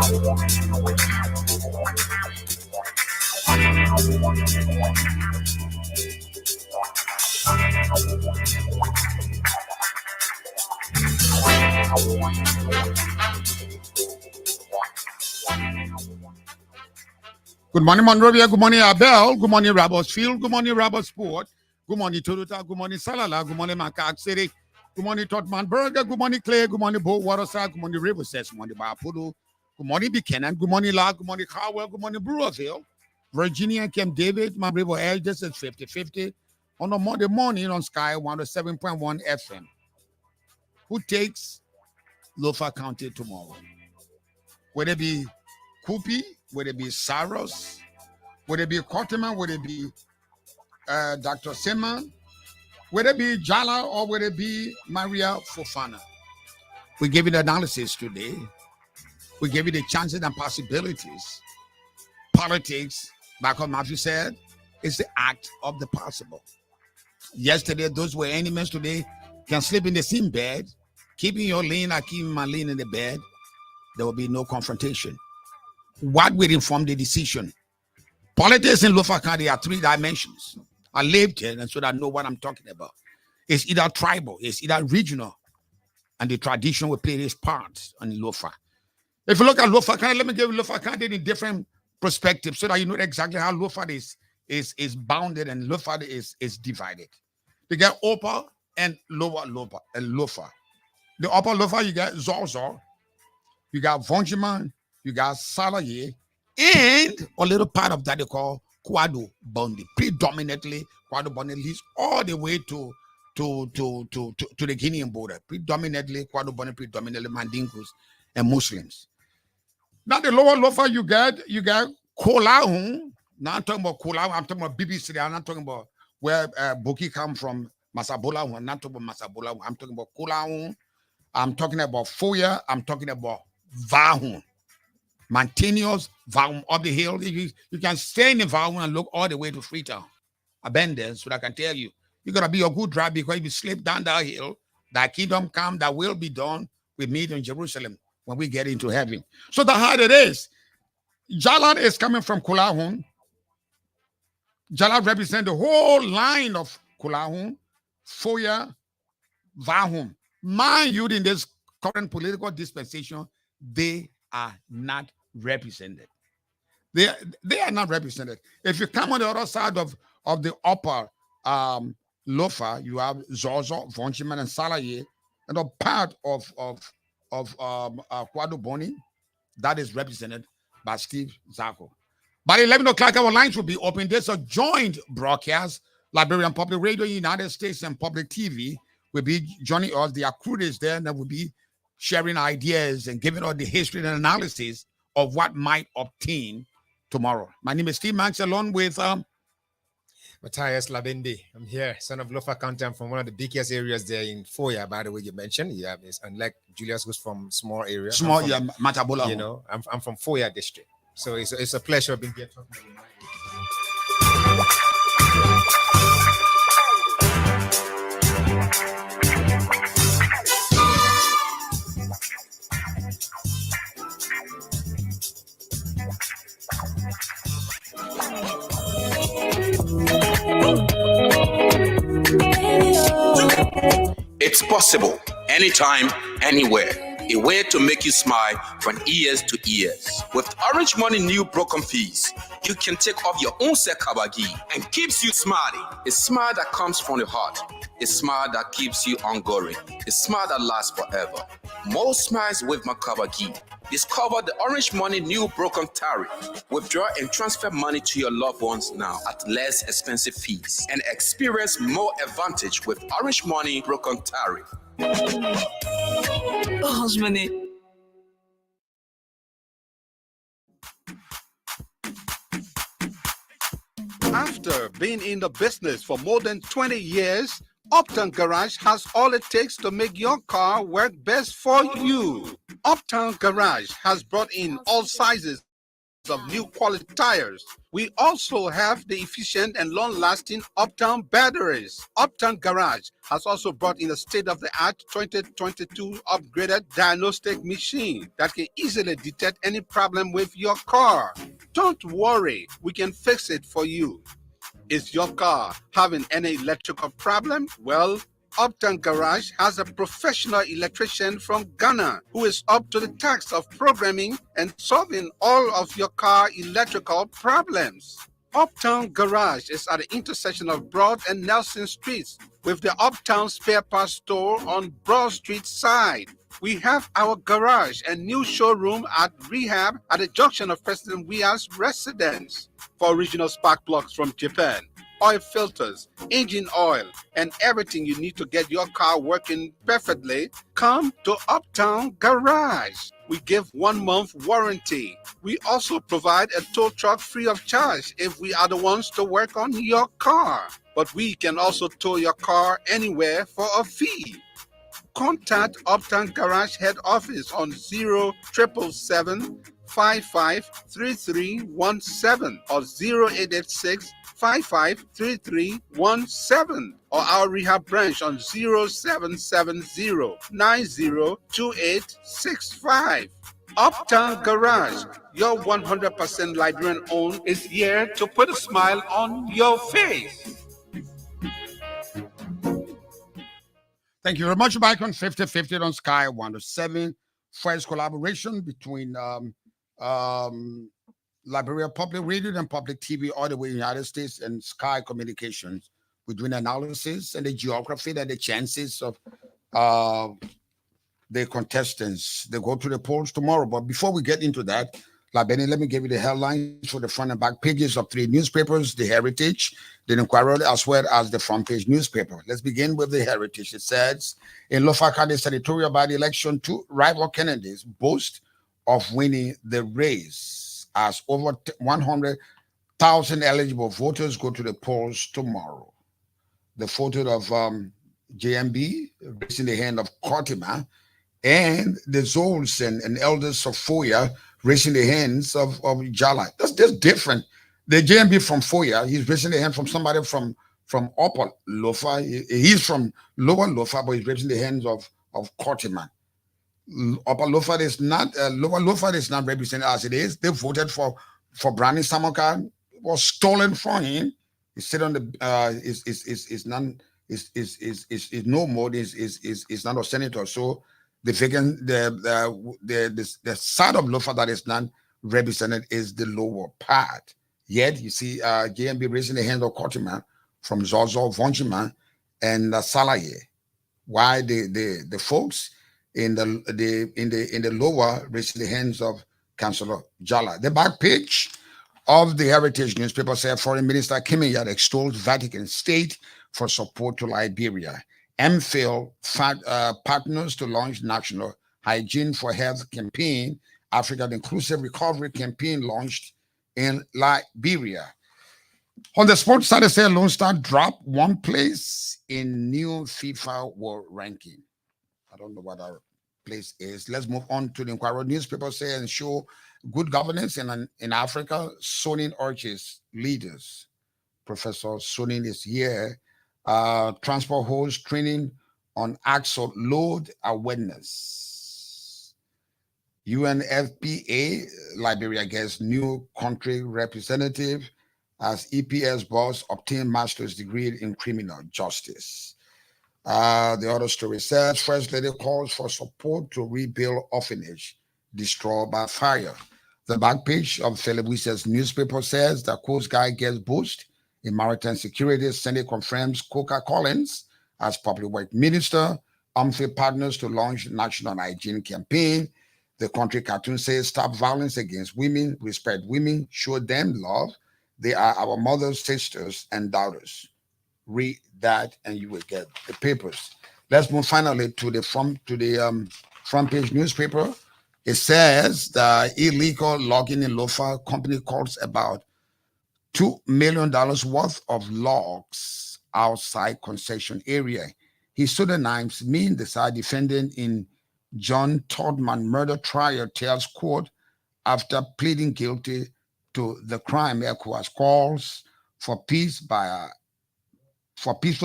Good morning, Monrovia. Good morning, Abel. Good morning, Robertsfield. Good morning, Robertsport. Good morning, Toyota. Good morning, Salala. Good morning, Macaque City. Good morning, Totman Burger. Good morning, Clay. Good morning, Bow Waterside. Good morning, Riverside. Good morning, Bapudu. Good morning, Buchanan. Good morning, La. Good morning, Caldwell. Good morning, Brewerville. Virginia and Camp David. My River Edge. This is 50-50 on a Monday morning on Sky 107.1 FM. Who takes Lofa County tomorrow? Would it be Kupi? Would it be Saros? Would it be Korteman? Would it be Dr. Seman? Would it be Jala or would it be Maria Fofana? We give you the analysis today. We give you the chances and possibilities. Politics, like what Matthew said, is the act of the possible. Yesterday, those were enemies. Today can sleep in the same bed, keeping your lane or keeping my lane in the bed. There will be no confrontation. What will inform the decision? Politics in Lofa County are 3 dimensions. I lived here, and so that I know what I'm talking about. It's either tribal, it's either regional, and the tradition will play its part in Lofa. If you look at Lofa County, let me give you Lofa County in different perspectives so that you know exactly how Lofa is bounded and Lofa is divided. You get upper and lower Lofa. The upper Lofa, you got Zorzor, you got Vonjiman, you got Salaye, and a little part of that they call Kwado Bondi. Predominantly, Kwado Bondi leads all the way to the Guinean border. Predominantly, Kwado Bondi, predominantly Mandingos and Muslims. Now the lower Lofa you got Kolahun. Now I'm talking about Kolahun, I'm talking about BBC. I'm not talking about where Boki come from, Masabola. I'm not talking about Masabola. I'm talking about Kolahun. I'm talking about Foya. I'm talking about Vahun. Mountainous, Vahun up the hill. You can stay in the Vahun and look all the way to Freetown. I've been there, so I can tell you. You got to be a good driver because if you slip down that hill, that kingdom come, that will be done with me in Jerusalem when we get into heaven. So that's how it is. Jalan is coming from Kolahun. Jalan represents the whole line of Kolahun, Foya, Vahun. Mind you, in this current political dispensation, they are not represented. They are not represented. If you come on the other side of the upper Lofa, you have Zozo, Vonjiman, and Salaye, and a part of Kwado Boni that is represented by Steve Zako. By 11 o'clock, our lines will be open. There's a joint broadcast. Liberian Public Radio, United States, and Public TV will be joining us. The accrued is there, and they will be sharing ideas and giving us the history and analysis of what might obtain tomorrow. My name is Steve Manx, along with Matthias Labindi. I'm here, son of Lofa County. I'm from one of the biggest areas there in Foya, by the way, you mentioned. Yeah, it's unlike Julius, who's from small area. Small, yeah, Matabola. You know, I'm from Foya district. So it's a pleasure being here talking to you. It's possible, anytime, anywhere. A way to make you smile from ears to ears. With Orange Money new broken fees, you can take off your own sekabagi and keeps you smiling. A smile that comes from the heart. A smile that keeps you ongoing. A smile that lasts forever. More smiles with Makabagi. Discover the Orange Money new broken tariff. Withdraw and transfer money to your loved ones now at less expensive fees and experience more advantage with Orange Money broken tariff. Orange Money. After being in the business for more than 20 years, Uptown Garage has all it takes to make your car work best for you. Uptown Garage has brought in all sizes of new quality tires. We also have the efficient and long-lasting Uptown batteries. Uptown Garage has also brought in a state-of-the-art 2022 upgraded diagnostic machine that can easily detect any problem with your car. Don't worry, we can fix it for you. Is your car having any electrical problem? Well, Uptown Garage has a professional electrician from Ghana who is up to the task of programming and solving all of your car electrical problems. Uptown Garage is at the intersection of Broad and Nelson Streets with the Uptown Spare Parts Store on Broad Street side. We have our garage and new showroom at Rehab at the junction of President Weah's residence. For original spark plugs from Japan, oil filters, engine oil, and everything you need to get your car working perfectly, come to Uptown Garage. We give 1 month warranty. We also provide a tow truck free of charge if we are the ones to work on your car. But we can also tow your car anywhere for a fee. Contact Uptown Garage head office on 0777 553317 or 0886 553317 or our rehab branch on 0770 902865. Uptown Garage, your 100% Liberian owned, is here to put a smile on your face. Thank you very much. Back on 50/50 on Sky 107. First collaboration between Liberia Public Radio and Public TV all the way in the United States and Sky Communications. We're doing analysis and the geography and the chances of the contestants. They go to the polls tomorrow. But before we get into that, Benny, let me give you the headlines for the front and back pages of 3 newspapers, The Heritage, The Inquirer, as well as the front page newspaper. Let's begin with The Heritage. It says, in Lofa County Senatorial by-election, 2 rival candidates boast of winning the race as over 100,000 eligible voters go to the polls tomorrow. The photo of JMB raising the hand of Kortima and the Zols and elders of Foya raising the hands of Jala. That's different. The JMB from Foya, he's raising the hand from somebody from Upper Lofa. He's from Lower Lofa, but he's raising the hands of Kortima. Upper Lofa is not, Lower Lofa is not represented as it is. They voted for Brani Samoka. It was stolen from him. He said on the is no more. Is not a senator. So the vacant the side of Lofa that is not represented is the lower part. Yet you see JMB raising the hand of Kortima from Zozo, Vonjima, and Salaye. Why the folks in the lower raising the hands of Councillor Jala. The back page of the Heritage newspaper said Foreign Minister Kimiyad extols Vatican State for support to Liberia. MPhil partners to launch National Hygiene for Health campaign. African Inclusive Recovery campaign launched in Liberia. On the sports side, they say Lone Star dropped 1 place in new FIFA World Ranking. I don't know what our place is. Let's move on to the Inquirer newspaper say and show good governance in Africa. Sonin urges leaders. Professor Sonin is here. Transport host training on axle load awareness. UNFPA, Liberia gets new country representative as EPS boss obtained master's degree in criminal justice. The other story says First Lady calls for support to rebuild orphanage destroyed by fire. The back page of Philip Wissa's newspaper says the Coast Guard gets boost in maritime security. Senate confirms Coca Collins as public work minister. UNFPA partners to launch national hygiene campaign. The country cartoon says stop violence against women, respect women, show them love. They are our mothers, sisters, and daughters. Read that and you will get the papers. Let's move finally to the front page newspaper. It says the illegal logging in Lofa company calls about $2 million worth of logs outside concession area. He pseudonyms mean the side defendant in John Todman murder trial tells court after pleading guilty to the crime ECOWAS calls for peaceful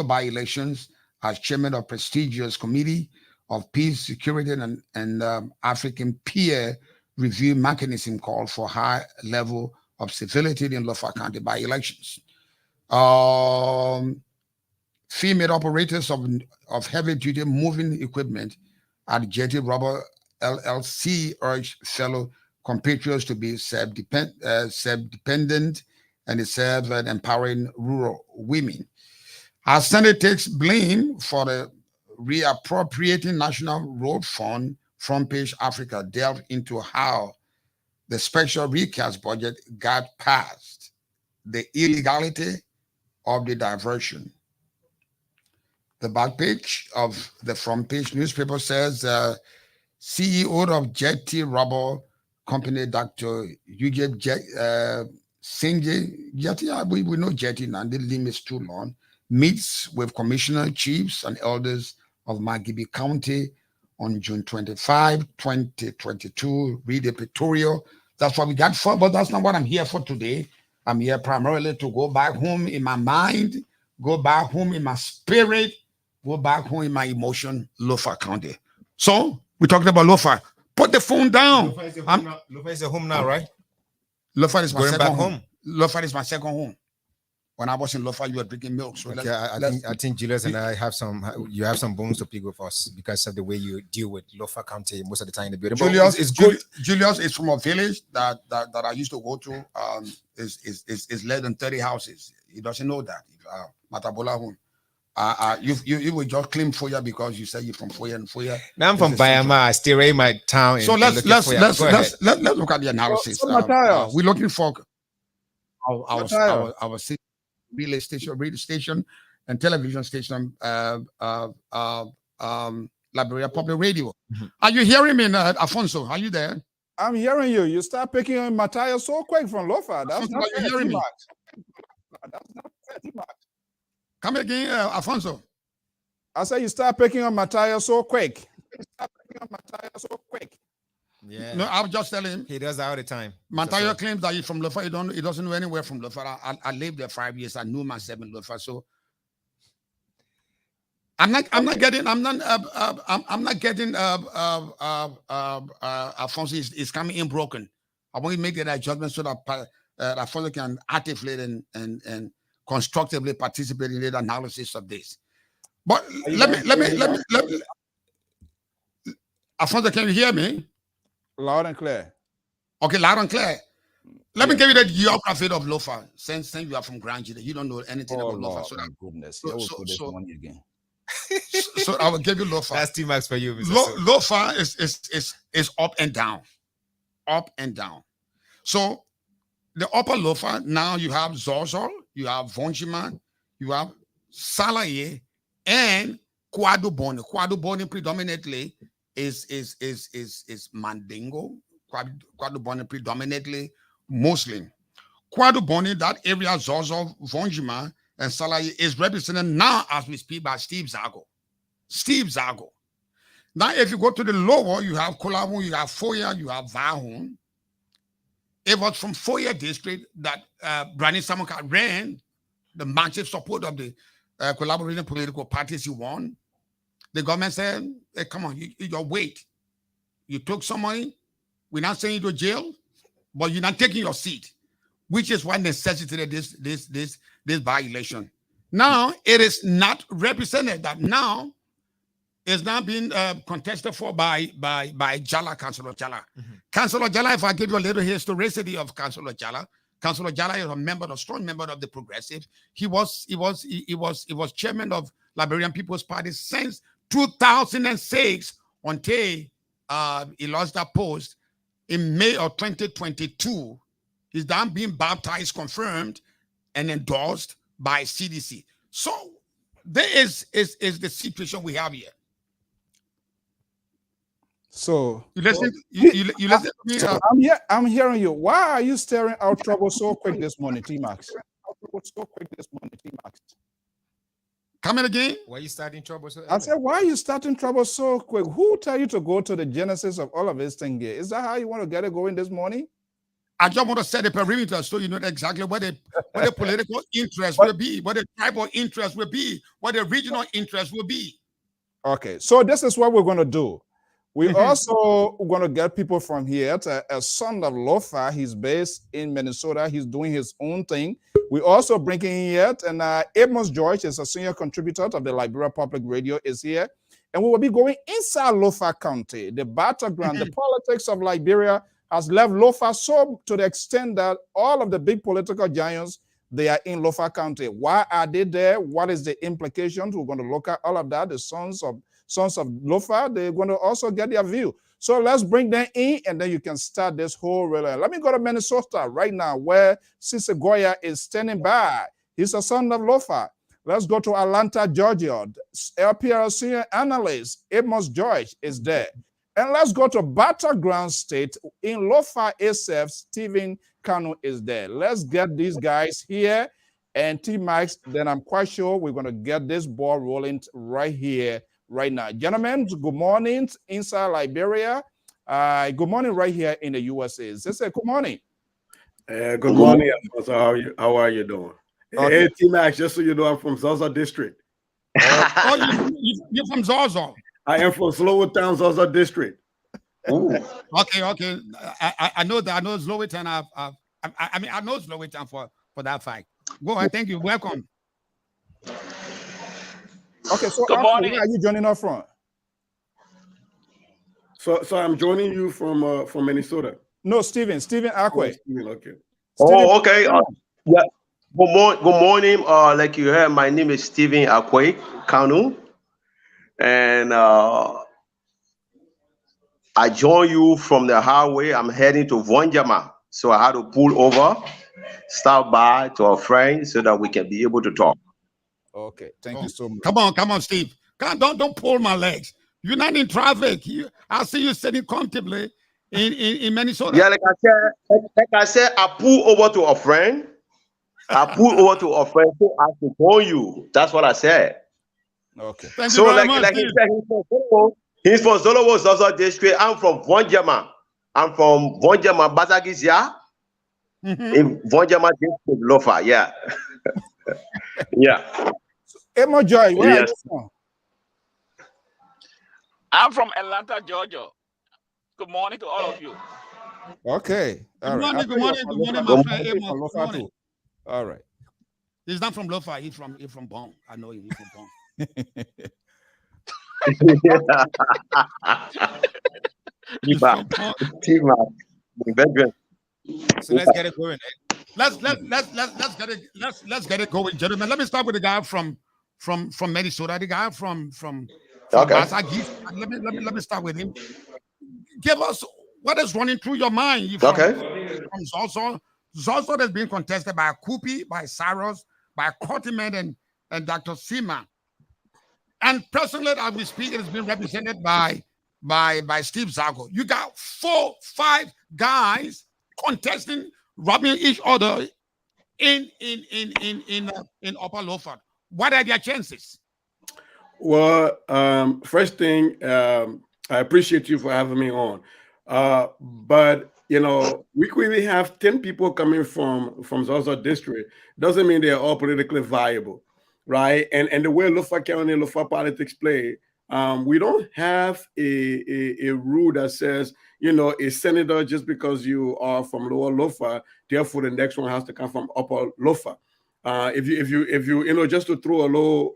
by-elections as chairman of prestigious committee of peace, security, and African peer review mechanism called for high level of civility in Lofa County by-elections. Female operators of heavy-duty moving equipment at Jetty Rubber LLC urged fellow compatriots to be self-dependent and serve and empowering rural women. Our Senate takes blame for the reappropriating National Road Fund. Front Page Africa delved into how the special recast budget got passed, the illegality of the diversion. The back page of the Front Page newspaper says CEO of Jetty Rubber Company, Dr. Eugene Singe Jetty, we know Jetty now, the name is too long, meets with commissioner, chiefs, and elders of Magibi County on June 25, 2022. Read the pictorial. That's what we got for, but that's not what I'm here for today. I'm here primarily to go back home in my mind, go back home in my spirit, go back home in my emotion, Lofa County. So, we talked about Lofa. Put the phone down. Lofa is a home now, right? Lofa is my Going second back home. home. Lofa is my second home. When I was in Lofa, you were drinking milk. So Okay, I think Julius and I have you have some bones to pick with us because of the way you deal with Lofa County most of the time in the building. Julius, it's good. Julius is from a village that I used to go to. Is less than 30 houses. He doesn't know that. Matabola home. You will just claim Foya because you say you're from Foya and Foya. Now I'm from Bayama. I still in my town. So let's look at the analysis. So we're looking for our city radio station and television station, Liberia Public Radio. Are you hearing me, Alfonso? Are you there? I'm hearing you. You start picking on Matthias so quick from Lofa. That's Alfonso, not are you fair, hearing me? That's not fair, T-Max. Come again, Alfonso. I said you start picking on Matthias so quick. Yeah. No, I'm just telling him. He does that all the time. Montayo claims that he's from Lofa. He doesn't know anywhere from Lofa. I lived there 5 years. I knew myself in Lofa. So I'm not getting Alfonso is coming in broken. I want to make that adjustment so that Alfonso can actively and constructively participate in the analysis of this. But let me Alfonso, can you hear me? Loud and clear. Okay, loud and clear. Let me give you the geography of Lofa. Since you are from Grand Gita, you don't know anything about Lofa. So goodness. So I will give you Lofa. That's T-Max for you, Mr. Lofa is up and down. Up and down. So the upper Lofa, now you have Zorzor, you have Vonjiman, you have Salaye, and Kwaduboni. Kwaduboni predominantly is Mandingo. Kwaduboni predominantly Muslim. Kwaduboni, that area, Zorzor, Vonjiman, and Salaye is represented now as we speak by Steve Zago. Steve Zago. Now, if you go to the lower, you have Kolawu, you have Foya, you have Vahun. It was from Foya district that Brani Samuka ran the massive support of the collaborating political parties he won. The government said, hey, come on, you wait. You took some money. We're not sending you to jail, but you're not taking your seat, which is what necessitated this by-election. Now, it is not represented that now is not being contested for by Jala, Councillor Jala. Councillor Jala, if I give you a little historicity of Councillor Jala is a strong member of the Progressive. He was chairman of Liberian People's Party since 2006 until he lost that post in May of 2022. He's done being baptized, confirmed, and endorsed by CDC. So there is the situation we have here. So you listen to me. I'm hearing you. Why are you stirring out trouble so quick this morning, T-Max? Come in again. Why are you starting trouble so early? I said, why are you starting trouble so quick? Who tell you to go to the genesis of all of this thing here? Is that how you want to get it going this morning? I just want to set a perimeter so you know exactly what the political interest will be, what the tribal interest will be, what the regional interest will be. Okay, so this is what we're going to do. We also going to get people from here. A son of Lofa. He's based in Minnesota. He's doing his own thing. We also bringing in yet, and Amos George is a senior contributor of the Liberia Public Radio is here. And we will be going inside Lofa County. The battleground, the politics of Liberia has left Lofa so to the extent that all of the big political giants, they are in Lofa County. Why are they there? What is the implications? We're going to look at all of that. The sons of Lofa, they're going to also get their view. So let's bring them in, and then you can start this whole relay. Let me go to Minnesota right now, where Sisi Goya is standing by. He's a son of Lofa. Let's go to Atlanta, Georgia. LPR senior analyst Amos George is there. And let's go to Battleground State in Lofa SF. Stephen Kanu is there. Let's get these guys here and T-Max. Then I'm quite sure we're going to get this ball rolling right here, right now. Gentlemen, good morning inside Liberia. Good morning right here in the USA. Good morning. Good morning, Alfonso. How are you doing? Okay. Hey, T-Max, just so you know, I'm from Zaza District. Oh, you're from Zaza. I am from Slowood Zaza District. Okay. I know that. I know Slowood. I mean, I know Slowood for that fact. Go ahead. Thank you. Welcome. Okay, so good morning. Where are you joining us from? So I'm joining you from Minnesota. No, Stephen Akwe. Stephen, okay. Oh, okay. Yeah. Good morning. Like you heard, my name is Stephen Akwe Kanu, and I join you from the highway. I'm heading to Vonjama, so I had to pull over, stop by to our friends so that we can be able to talk. Okay, thank you so much. Come on, Steve. Don't pull my legs. You're not in traffic. I see you sitting comfortably in Minnesota. Yeah, like I said, I pull over to a friend. So I to join you. That's what I said. Okay. Thank So you very like much, he said, he's from Zolowo Zaza District. I'm from Vonjama. I'm from Vonjama, Bazagizia. In Vonjama District, Lofa. Yeah. Yeah. Emma Joy, where are you from? I'm from Atlanta, Georgia. Good morning to all of you. Okay. Good morning, my friend. Good morning. All right. He's not from Lofa. He's from Bong. I know he's from Bong. So let's get it going. Let's get it going, gentlemen. Let me start with the guy from Minnesota. The guy from Okay. Let me start with him. Give us what is running through your mind. From Zozo. Zozo has been contested by Kupi, by Cyrus, by Cortiman, and Dr. Sima. And personally, as we speak, it has been represented by Steve Zago. You got 4-5 guys contesting, robbing each other in Upper Lofa. What are their chances? Well, first thing, I appreciate you for having me on. But you know, we really have 10 people coming from Zaza District. Doesn't mean they're all politically viable, right? And the way Lofa County, Lofa politics play, we don't have a rule that says, you know, a senator, just because you are from Lower Lofa, therefore the next one has to come from Upper Lofa. If you just to throw a low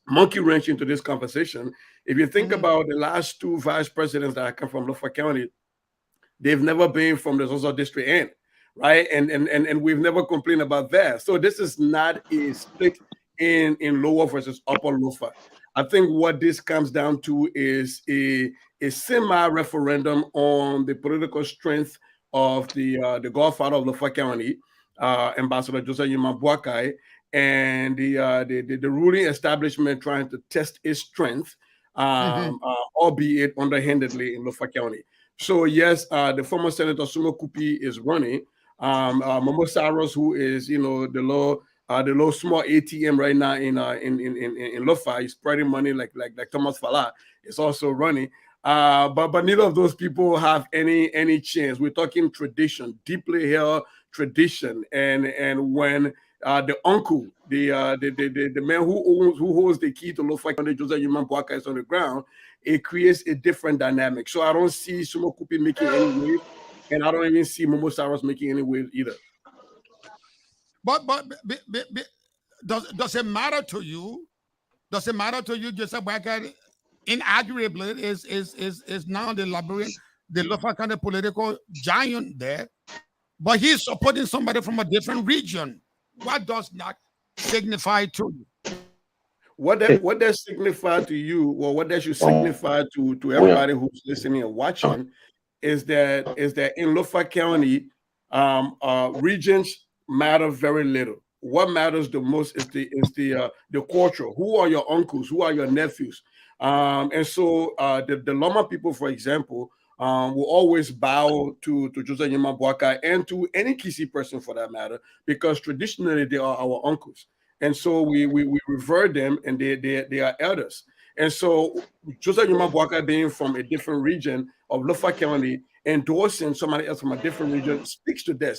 monkey wrench into this conversation, if you think about the last 2 vice presidents that come from Lofa County, they've never been from the Zaza District end, right? And we've never complained about that. So this is not a split in Lower versus Upper Lofa. I think what this comes down to is a semi-referendum on the political strength of the godfather of Lofa County, Ambassador Joseph Yuma Boakai, and the ruling establishment trying to test its strength, albeit underhandedly in Lofa County. So yes, the former Senator Sumo Kupi is running. Momo Saros, who is the low small ATM right now in Lofa, he's spreading money like Thomas Fala, is also running. But neither of those people have any chance. We're talking tradition, deeply held tradition, and when the uncle, the man who holds the key to Lofa County, Joseph Human Boaka, is on the ground, it creates a different dynamic. So I don't see Sumo Kupi making any waves, and I don't even see Momo Saros making any waves either. But does it matter to you? Does it matter to you, Joseph Boaka? Inarguably, is now the Liberian, the Lofa County political giant there, but he's supporting somebody from a different region. What does that signify to you? What that signify to you, or what that should signify to everybody who's listening and watching, is that in Lofa County, regions matter very little. What matters the most is the culture. Who are your uncles? Who are your nephews? And so the Loma people, for example, will always bow to Joseph Nyema Boaka and to any Kisi person for that matter, because traditionally they are our uncles. And so we revere them, and they are elders. And so Joseph Nyema Boaka, being from a different region of Lofa County, endorsing somebody else from a different region, speaks to their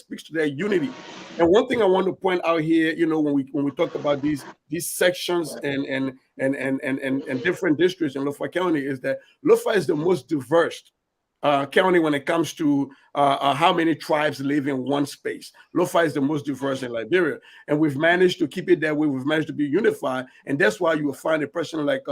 unity. And one thing I want to point out here, when we talk about these sections and different districts in Lofa County, is that Lofa is the most diverse county when it comes to how many tribes live in one space. Lofa is the most diverse in Liberia, and we've managed to keep it that way. We've managed to be unified, and that's why you will find a person like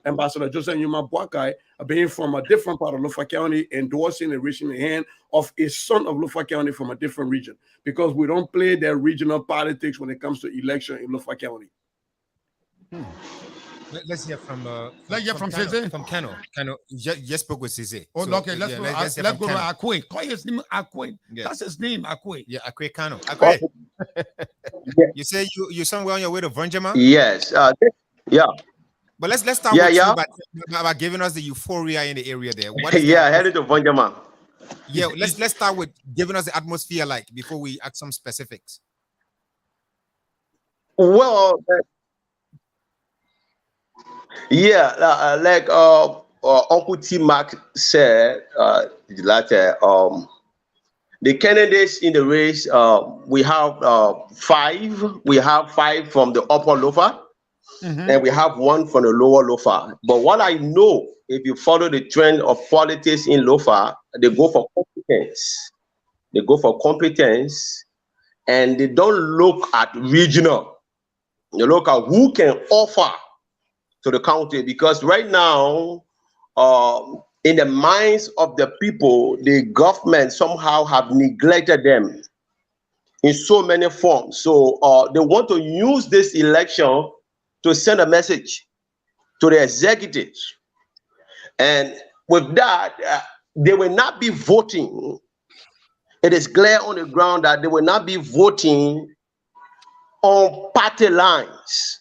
Ambassador Joseph Nyema Boakai being from a different part of Lofa County, endorsing and reaching the hand of a son of Lofa County from a different region, because we don't play that regional politics when it comes to election in Lofa County. Let's hear from Cisse. From Kano. Kano just spoke with Cisse. Oh, so, okay. Let's go to Akwe. Call his name Akwe. Yeah. That's his name, Akwe. Yeah, Akwe Kano. Akwe. You say you're somewhere on your way to Vonjama? Yes. Yeah. But let's start with you about giving us the euphoria in the area there. What is headed to Vonjama. Yeah, let's start with giving us the atmosphere like before we add some specifics. Well, like Uncle T. Mac said, the candidates in the race, we have 5. We have 5 from the upper Lofa, and we have 1 from the lower Lofa. But what I know, if you follow the trend of politics in Lofa, they go for competence. They go for competence, and they don't look at regional. They look at who can offer to the county, because right now, in the minds of the people, the government somehow have neglected them in so many forms. So they want to use this election to send a message to the executives. And with that, they will not be voting. It is clear on the ground that they will not be voting on party lines.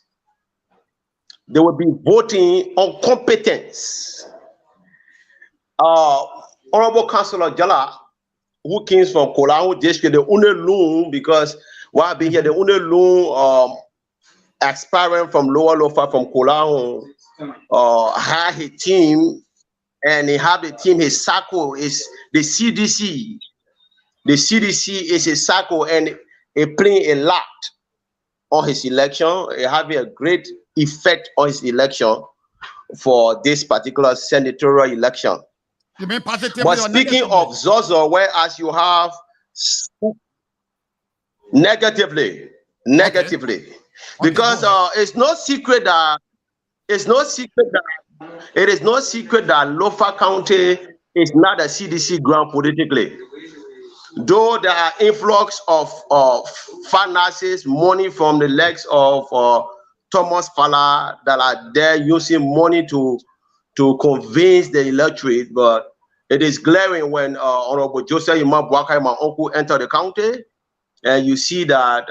They will be voting on competence. Honorable Councillor Jala, who came from Kolahu District, the Unelung, because while being here, the Unelung aspirant from Lower Lofa from Kolahu had his team, and he had the team, his circle is the CDC. The CDC is his circle, and it playing a lot on his election. It having a great effect on his election for this particular senatorial election. You mean positively? But speaking of Zozo, whereas you have negatively, because it's no secret that it is no secret that Lofa County is not a CDC ground politically. Though there are influx of finances, money from the legs of Thomas Fala that are there using money to convince the electorate, but it is glaring when Honorable Joseph Nyema Boakai, my uncle, entered the county, and you see that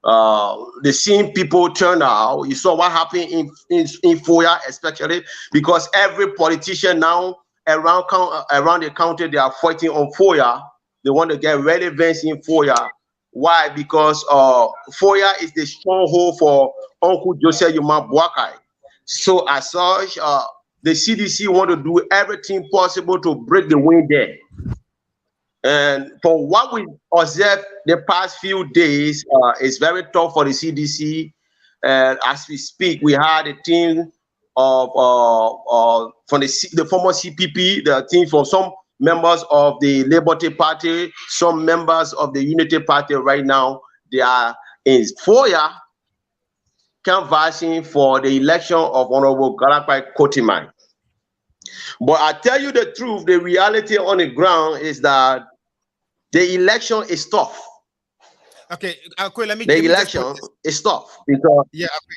the same people turn out. You saw what happened in Foya, especially because every politician now around the county, they are fighting on Foya. They want to get relevance in Foya. Why? Because Foya is the stronghold for Uncle Joseph Nyema Boakai. So as such, the CDC want to do everything possible to break the wind there. And for what we observed the past few days, it's very tough for the CDC. And as we speak, we had a team of from the former CPP, the team from some members of the Liberty Party, some members of the Unity Party. Right now, they are in FOIA canvassing for the election of Honorable Galapai Kotiman. But I tell you the truth, the reality on the ground is that the election is tough. Okay, the election is tough because yeah, okay.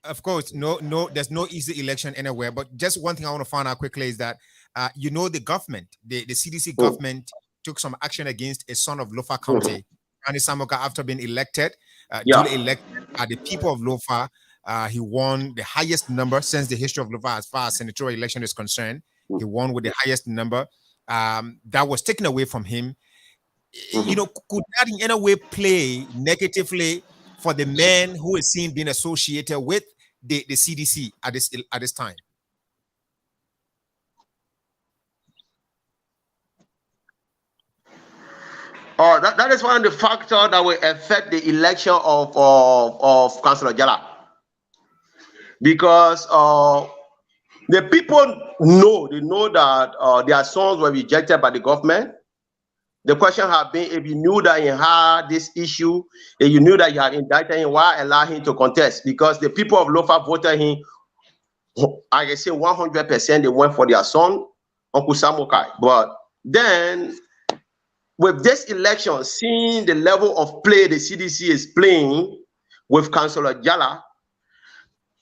Of course, there's no easy election anywhere. But just one thing I want to find out quickly is that the government, the CDC government took some action against a son of Lofa County, Annie Samoka, after being elected, duly elected by the people of Lofa. He won the highest number since the history of Lofa as far as senatorial election is concerned. He won with the highest number. That was taken away from him. You know, could that in any way play negatively for the man who is seen being associated with the CDC at this time? That is one of the factors that will affect the election of Councillor Jala, because the people know that their sons were rejected by the government. The question has been, if you knew that he had this issue, if you knew that you had indicted him, why allow him to contest? Because the people of Lofa voted him, I can say 100%, they went for their son, Uncle Samokai. But then, with this election, seeing the level of play the CDC is playing with Councillor Jala,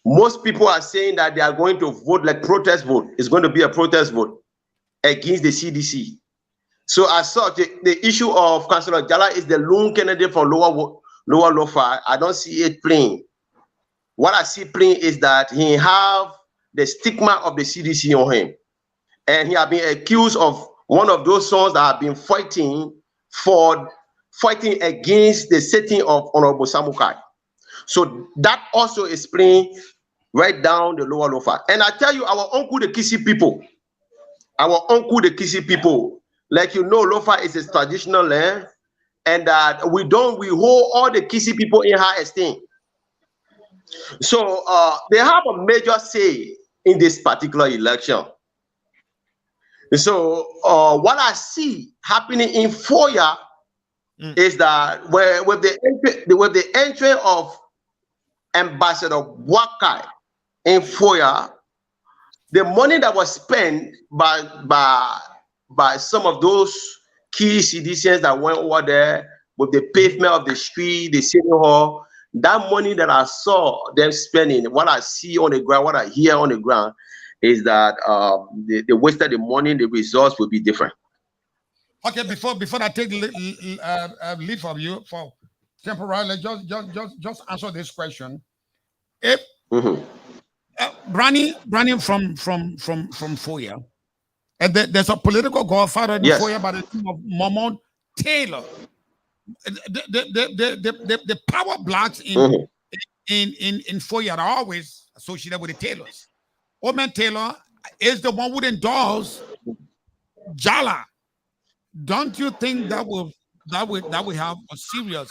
most people are saying that they are going to vote like protest vote. It's going to be a protest vote against the CDC. So as such, the issue of Councillor Jala is the lone candidate from Lower Lofa. I don't see it playing. What I see playing is that he have the stigma of the CDC on him. And he has been accused of one of those sons that have been fighting against the setting of Honorable Samukai. So that also is playing right down the Lower Lofa. And I tell you, our uncle, the Kisi people, like you know, Lofa is a traditional land, and that we hold all the Kisi people in high esteem. So they have a major say in this particular election. So what I see happening in FOIA is that with the entry of Ambassador Wakai in FOIA, the money that was spent by some of those key CDCs that went over there with the pavement of the street, the city hall, that money that I saw them spending, what I see on the ground, what I hear on the ground, is that they wasted the money, the results will be different. Okay, before I take leave from you for temporarily, just answer this question. If Branny from FOIA, and there's a political godfather in FOIA by the name of Momon Taylor. The power blocks in FOIA are always associated with the Taylors. Oman Taylor is the one who endorsed Jala. Don't you think that will have a serious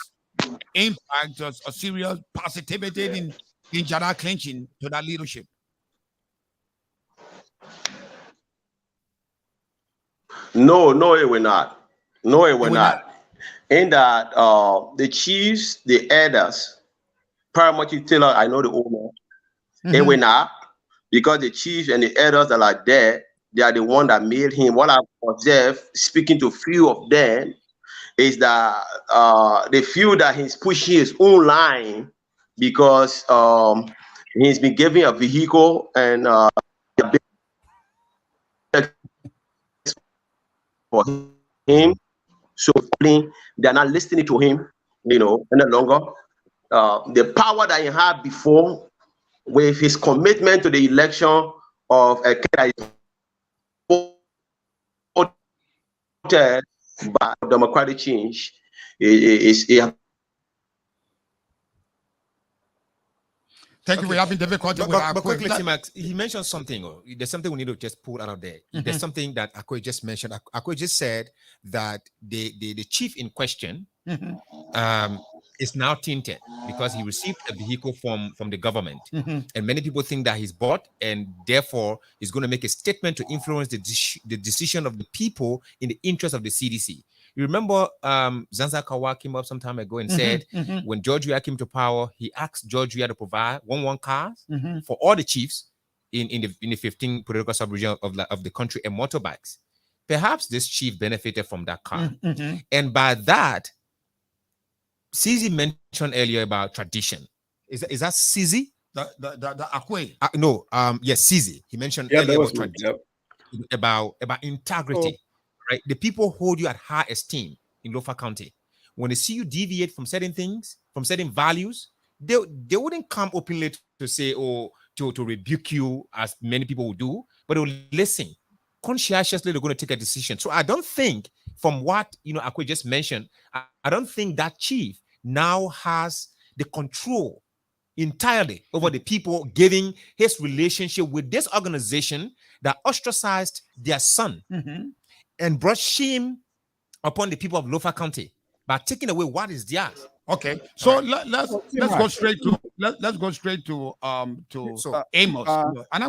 impact, a serious positivity in Jala clinching to that leadership? No, it will not. No, it will not. In that the chiefs, the elders, Paramount Taylor, I know the owner, it will not, because the chiefs and the elders that are there, they are the one that made him. What I've observed, speaking to few of them, is that they feel that he's pushing his own line because he's been given a vehicle and for him. So they're not listening to him, any longer. The power that he had before, with his commitment to the election of a by democratic change, Thank you. We're having difficulty with But Akwe. quickly, T-Max, he mentioned something. There's something we need to just pull out of there. There's something that Akwe just mentioned. Akwe just said that the chief in question is now tainted because he received a vehicle from the government, and many people think that he's bought, and therefore he's going to make a statement to influence the decision of the people in the interest of the CDC. You remember Zanzibar Kawa came up some time ago and said when George Weah came to power, he asked George Weah to provide 1 cars for all the chiefs in the 15 political sub-region of the country and motorbikes. Perhaps this chief benefited from that car. And by that, CZ mentioned earlier about tradition. Is that CZ? The Akwe? No, yes, CZ. He mentioned earlier about tradition, about integrity. Right, the people hold you at high esteem in Lofa County. When they see you deviate from certain things, from certain values, they wouldn't come openly to say or to rebuke you as many people would do, but they will listen conscientiously. They're going to take a decision. So I don't think, from what Akwe just mentioned, I don't think that chief now has the control entirely over the people, giving his relationship with this organization that ostracized their son and brought shame upon the people of Lofa County by taking away what is theirs. Okay, so let's go straight to Amos. And I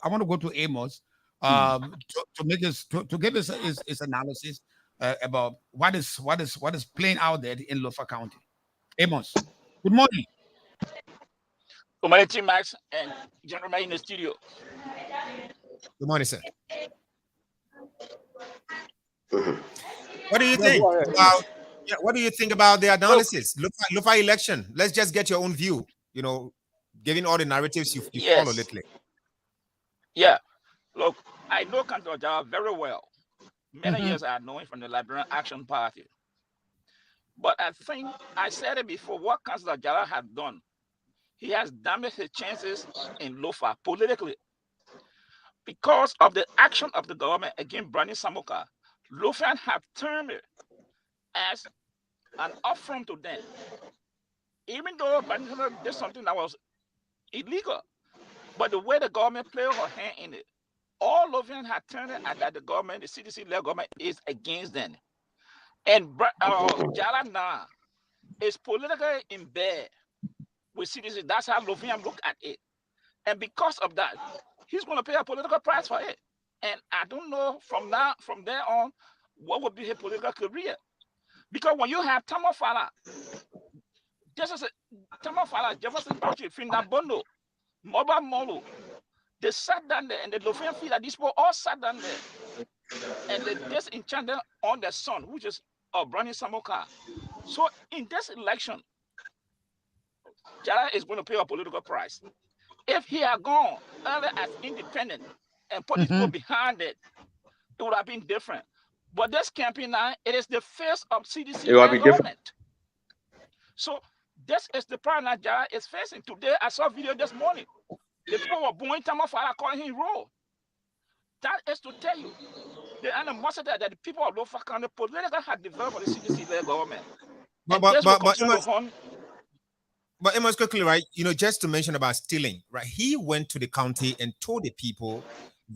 want to go to Amos to make to give us his analysis about what is playing out there in Lofa County. Amos, good morning. Good morning, Team Max and gentlemen in the studio. Good morning, sir. What do you think about? What do you think about the analysis? Lofa election. Let's just get your own view. Given all the narratives you follow lately. Yeah, look, I know Councillor Jara very well. Many years I know him from the Liberian Action Party. But I think I said it before. What Councillor Jara has done, he has damaged his chances in Lofa politically. Because of the action of the government against Brani Samoka, Lofa have turned it as an affront to them. Even though Brani Samoka did something that was illegal, but the way the government played her hand in it, all Lofa had turned it as that the government, the CDC-led government, is against them. And Jara now is politically in bed with CDC. That's how Lofa look at it. And because of that, he's going to pay a political price for it. And I don't know from there on, what would be his political career. Because when you have Tamafala, Jefferson Bauchi, Finda Bondo, Moba Molo, they sat down there and the Lofian feel that these people all sat down there and they disenchanted on their son, which is Brani Samoka. So in this election, Jara is going to pay a political price. If he had gone earlier as independent and put his people behind it, it would have been different. But this campaign now, it is the face of CDC government. So this is the problem that Jara is facing. Today, I saw a video this morning. The people were booing Tamafara, calling him Roe. That is to tell you the animosity that the people of Lofa County politically had developed for the CDC government. But Amos, quickly, right? Just to mention about stealing, right? He went to the county and told the people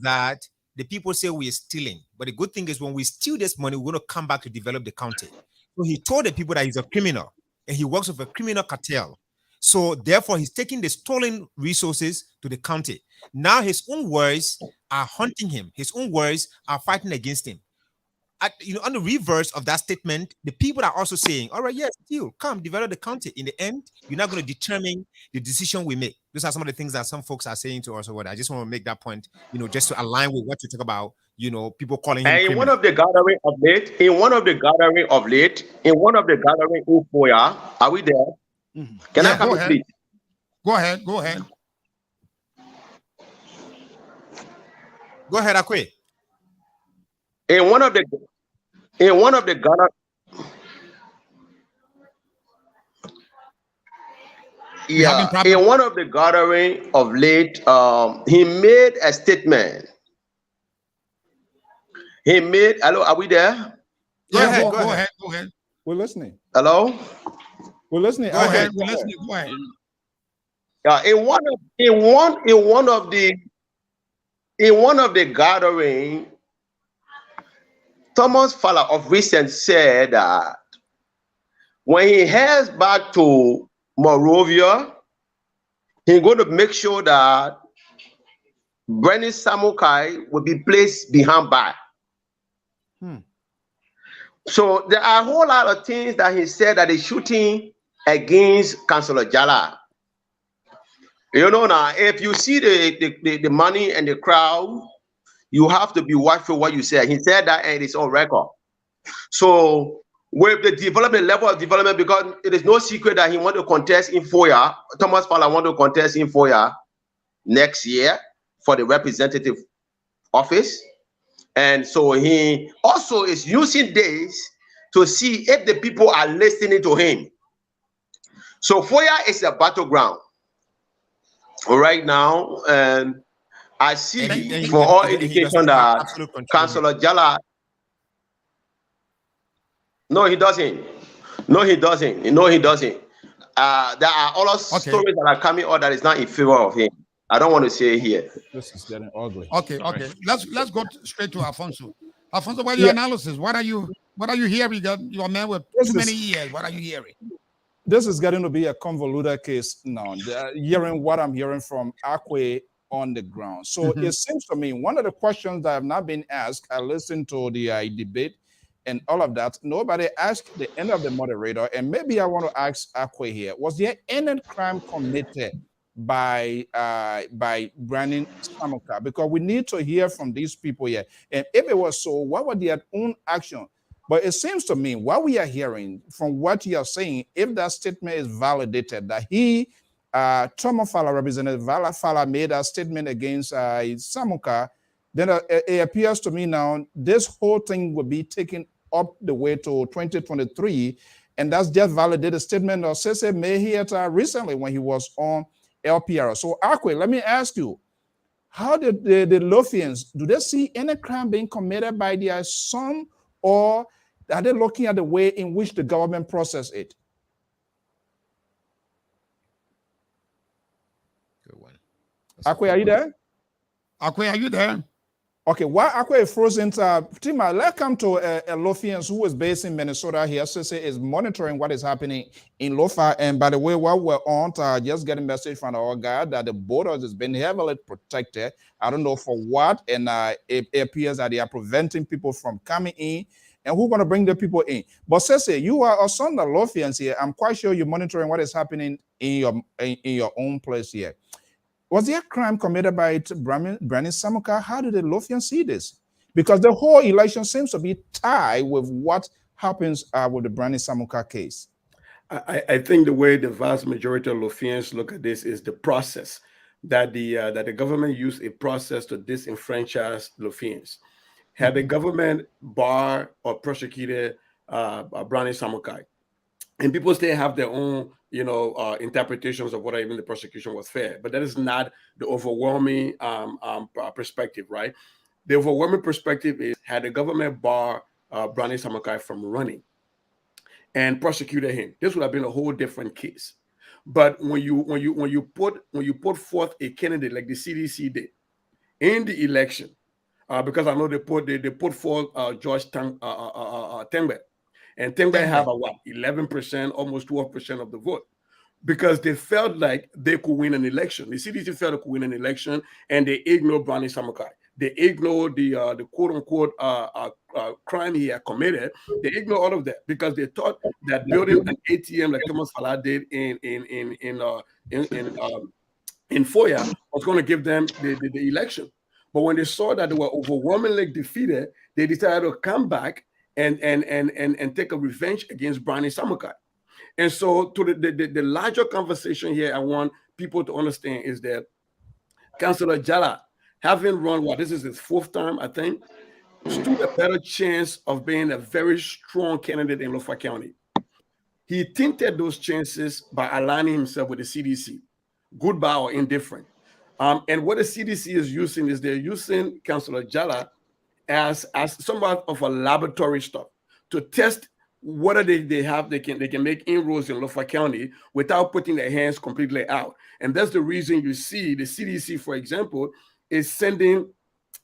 that the people say we are stealing. But the good thing is when we steal this money, we're going to come back to develop the county. So he told the people that he's a criminal and he works with a criminal cartel. So therefore, he's taking the stolen resources to the county. Now his own words are haunting him. His own words are fighting against him. On the reverse of that statement, the people are also saying, all right, yes, steal, come develop the county. In the end, you're not going to determine the decision we make. Those are some of the things that some folks are saying to us. Or what I just want to make that point, just to align with what you talk about, people calling him criminal. In one of the gathering of late, in Ufoya, are we there? Can I come in, please? Go ahead. Go ahead, Akwe. In one of the gathering of late, he made a statement. Hello, are we there? Go ahead. We're listening. Hello? We're listening. Go ahead. We're listening. Go ahead. in one of the gathering, Thomas Fowler of recent said that when he heads back to Monrovia, he's going to make sure that Bernie Samukai will be placed behind bar. So there are a whole lot of things that he said that is shooting against Councillor Jala. You know, now if you see the money and the crowd, you have to be watchful what you say. He said that and it's on record. So with the development level of development, because it is no secret that he want to contest in FOIA, Thomas Fowler want to contest in FOIA next year for the representative office. And so he also is using this to see if the people are listening to him. So FOIA is a battleground right now, and I see for all indication that Councillor Jala. No, he doesn't. No, he doesn't. No, he doesn't. There are other stories that are coming out that is not in favor of him. I don't want to say here. This is getting ugly. Okay. Let's go straight to Alfonso. Alfonso, what are your analysis? What are you hearing? You're a man with too many years. What are you hearing? This is getting to be a convoluted case now. Hearing what I'm hearing from Akwe on the ground. So it seems to me one of the questions that have not been asked, I listened to the debate and all of that. Nobody asked the end of the moderator, and maybe I want to ask Akwe here. Was there any crime committed by Brandon Samuka? Because we need to hear from these people here. And if it was so, what were their own action? But it seems to me what we are hearing from what you are saying, if that statement is validated, that Thomas Fowler, Representative Fowler made a statement against Samuka, then it appears to me now this whole thing will be taken up the way to 2023, and that's just validated statement of Sese Mehieta recently when he was on LPR. So Akwe, let me ask you, how did the Lofians, do they see any crime being committed by their son, or are they looking at the way in which the government process it? Good one. Akwe, are you there? Akwe, are you there? Okay, while Akwe is frozen, Tima, let's come to a Lofians who is based in Minnesota here. Sese is monitoring what is happening in Lofa. And by the way, while we're on, just getting a message from our guy that the borders has been heavily protected. I don't know for what, and it appears that they are preventing people from coming in. And who's going to bring the people in? But Sese, you are a son of Lofians here. I'm quite sure you're monitoring what is happening in your own place here. Was there a crime committed by Brandon Samuka? How did the Lofians see this? Because the whole election seems to be tied with what happens with the Brandon Samuka case. I think the way the vast majority of Lofians look at this is the process that the government used a process to disenfranchise Lofians. Had the government barred or prosecuted Brandon Samuka, and people still have their own, interpretations of whether even the prosecution was fair, but that is not the overwhelming perspective, right? The overwhelming perspective is, had the government barred Brandon Samuka from running and prosecuted him, this would have been a whole different case. But when you put forth a candidate like the CDC did in the election, because I know they put forth George Tengbe. And Tengbe have 11%, almost 12% of the vote, because they felt like they could win an election. The CDC felt they could win an election, and they ignored Brandon Samuka. They ignored the quote unquote crime he had committed. They ignored all of that because they thought that building an ATM like Thomas Fowler did in FOIA was going to give them the election. But when they saw that they were overwhelmingly defeated, they decided to come back and take a revenge against Brandon Samuka. And so to the larger conversation here, I want people to understand is that Councillor Jala, having run this is his fourth time, I think, stood a better chance of being a very strong candidate in Lofa County. He tinted those chances by aligning himself with the CDC, goodbye or indifferent. And what the CDC is using is they're using Councillor Jala as somewhat of a laboratory stuff to test whether they can make inroads in Lofa County without putting their hands completely out. And that's the reason you see the CDC, for example, is sending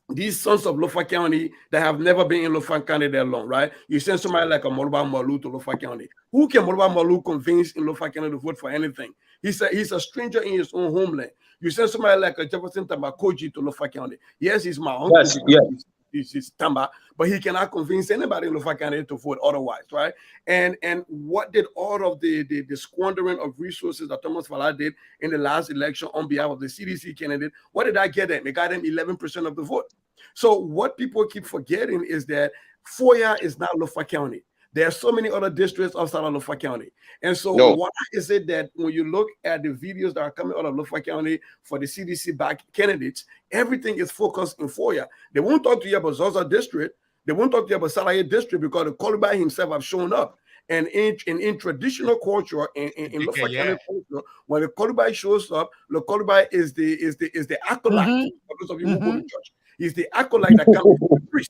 these sons of Lofa County that have never been in Lofa County that long, right? You send somebody like a Moluba Malu to Lofa County. Who can Moluba Malu convince in Lofa County to vote for anything? He's a stranger in his own homeland. You send somebody like a Jefferson Tambakoji to Lofa County. Yes, he's my uncle. Yes. He's Tamba, but he cannot convince anybody in Lofa County to vote otherwise, right? And what did all of the squandering of resources that Thomas Fala did in the last election on behalf of the CDC candidate, what did I get them? It got them 11% of the vote. So what people keep forgetting is that Foya is not Lofa County. There are so many other districts outside of Lofa County. And so why is it that when you look at the videos that are coming out of Lofa County for the CDC back candidates, everything is focused in Foya? They won't talk to you about Zaza district. They won't talk to you about Salaye district because the Kolubai himself have shown up. And in traditional culture, in Lofa County culture, when the Kolubai shows up, the Kolubai is the acolyte. For those of you who go to church, he's the acolyte that comes from the priest.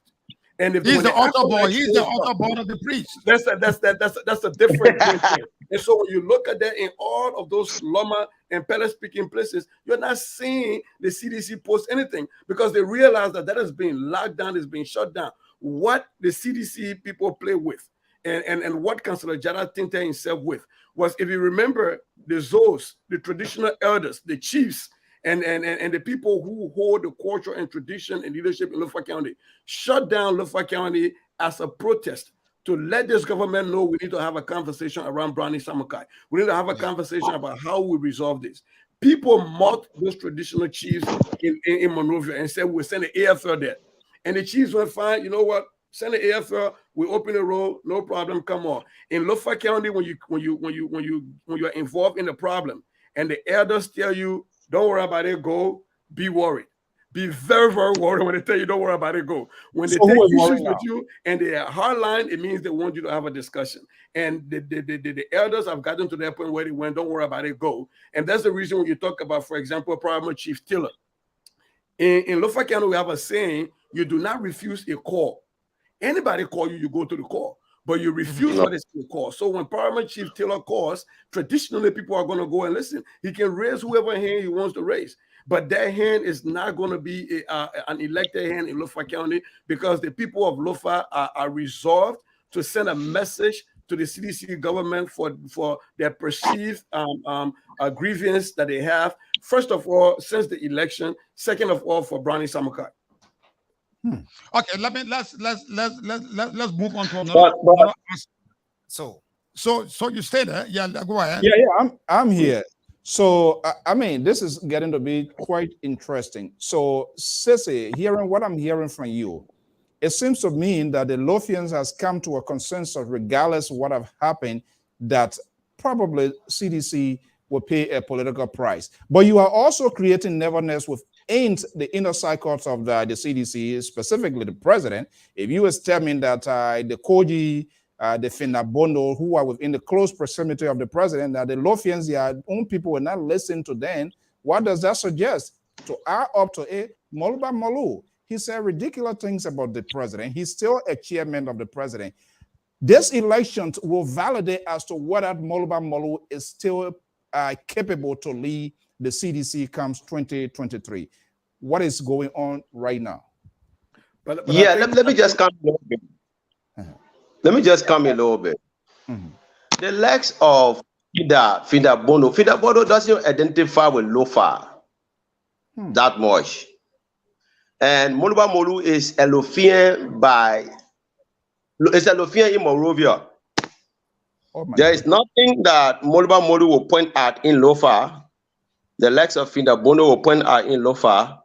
And if he's the altar boy, he's the altar boy of the priest. That's a different thing. And so when you look at that in all of those Loma and Pele speaking places, you're not seeing the CDC post anything because they realize that has been locked down, is being shut down. What the CDC people play with and what Councillor Jara tinted himself with was, if you remember, the Zos, the traditional elders, the chiefs, and the people who hold the culture and tradition and leadership in Lofa County shut down Lofa County as a protest to let this government know we need to have a conversation around Brownie Samukai. We need to have a conversation about how we resolve this. People mocked those traditional chiefs in Monrovia and said we'll send the AFL there. And the chiefs went, fine, you know what? Send the AFL, we open the road, no problem, come on. In Lofa County, when you're involved in the problem and the elders tell you, don't worry about it, go, be worried. Be very, very worried when they tell you don't worry about it, go. When they take issues with you and they are hardline, it means they want you to have a discussion. And the elders have gotten to that point where they went, don't worry about it, go. And that's the reason when you talk about, for example, Paramount Chief Tiller. In Lofa County, we have a saying, you do not refuse a call. Anybody call you, you go to the call. But you refuse what is called. So when Paramount Chief Taylor calls, traditionally people are going to go and listen. He can raise whoever hand he wants to raise. But that hand is not going to be an elected hand in Lofa County because the people of Lofa are resolved to send a message to the CDC government for their perceived grievance that they have. First of all, since the election. Second of all, for Brownie Samukai. Okay, let's move on to another. So you stay there. Yeah, go ahead. Yeah, I'm here. So I mean, this is getting to be quite interesting. So Sissy, hearing what I'm hearing from you, it seems to me that the Lofians has come to a consensus, regardless of what have happened, that probably CDC will pay a political price. But you are also creating nervousness within the inner circles of the CDC, specifically the president. If you was telling that the Koji, the Finabondo, who are within the close proximity of the president, that the Lofians, their own people will not listen to them, what does that suggest? To our up to a Moluba Malu. He said ridiculous things about the president. He's still a chairman of the president. This election will validate as to whether Moluba Malu is still capable to lead the CDC comes 2023. What is going on right now? But yeah, let me just come a little bit. Let me just come a little bit. The legs of Finda Bono doesn't identify with Lofa that much. And Moluba Molu is a Lofian in Monrovia. There is nothing that Moluba Molu will point at in Lofa. The legs of Finda Bono will point out in Lofa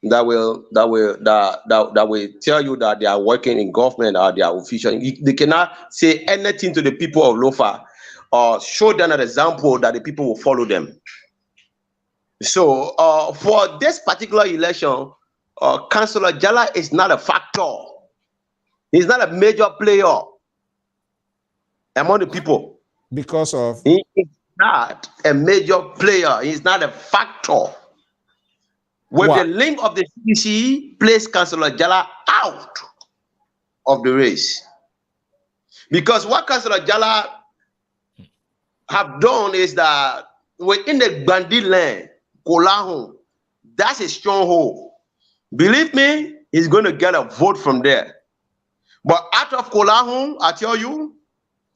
that will tell you that they are working in government or they are official. They cannot say anything to the people of Lofa or show them an example that the people will follow them. So for this particular election, Councillor Jala is not a factor. He's not a major player among the people. Because of? He is not a major player. He's not a factor. With the link of the CDC, place Councillor Jala out of the race. Because what Councillor Jala have done is that within the Bandi land, Kolahun, that's a stronghold. Believe me, he's going to get a vote from there. But out of Kolahun, I tell you,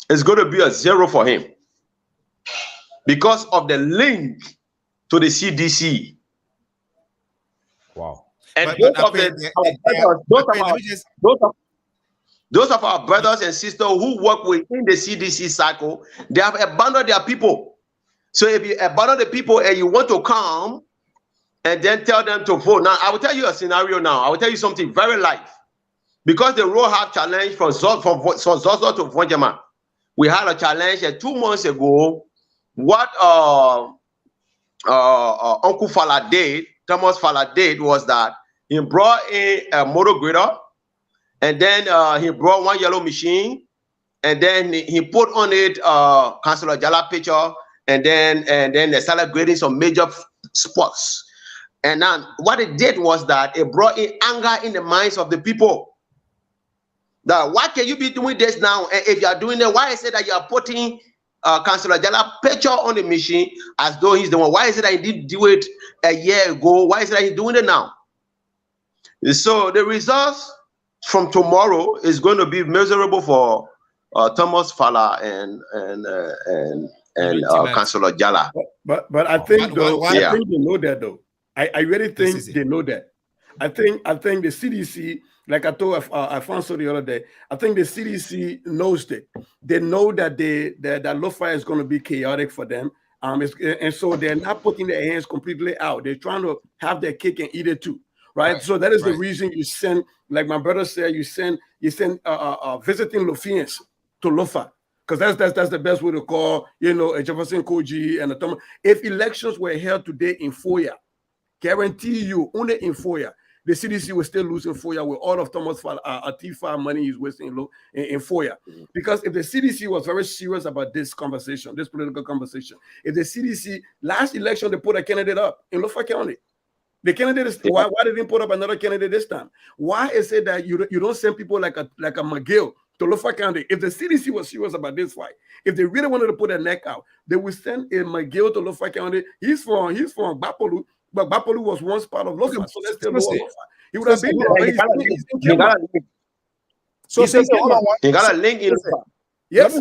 it's going to be a 0 for him because of the link to the CDC. Wow. And those of our brothers and sisters who work within the CDC cycle, they have abandoned their people. So if you abandon the people and you want to come and then tell them to vote. Now, I will tell you a scenario now. I will tell you something very live. Because the road have challenge from Zozo to Vonjama. We had a challenge 2 months ago. What Uncle Fala did, Thomas Fala did, was that he brought in a motor grader, and then he brought one yellow machine, and then he put on it Councillor Jala picture, and then they started grading some major spots. And now what it did was that it brought in anger in the minds of the people. That why can you be doing this now? And if you are doing it, why is it that you are putting Councillor Jala picture on the machine as though he's the one? Why is it that he didn't do it a year ago? Why is it that he's doing it now? So the results from tomorrow is going to be miserable for Thomas Fala and Councillor Jala. But I think though, yeah. I think they know that though. I really think they know that. I think the CDC, like I told Alfonso the other day, I think the CDC knows that. They know that that Lofa is going to be chaotic for them. And so they're not putting their hands completely out. They're trying to have their cake and eat it too. Right? So that is the reason you send, like my brother said, you send visiting Lofians to Lofa. Because that's the best way to call, a Jefferson Koji and a Thomas. If elections were held today in FOIA, guarantee you, only in FOIA, the CDC will still lose in FOIA with all of Thomas Atifa money he's wasting in FOIA. Because if the CDC was very serious about this conversation, this political conversation, if the CDC, last election, they put a candidate up in Lofa County. The candidate is, why they didn't put up another candidate this time? Why is it that you don't send people like a McGill to Lofa County? If the CDC was serious about this fight, if they really wanted to put their neck out, they would send a McGill to Lofa County. He's from Bapolu, but Bapolu was once part of Lofa, so let's still Lofa. He would have been there. So since he got a link in Lofa. Yes.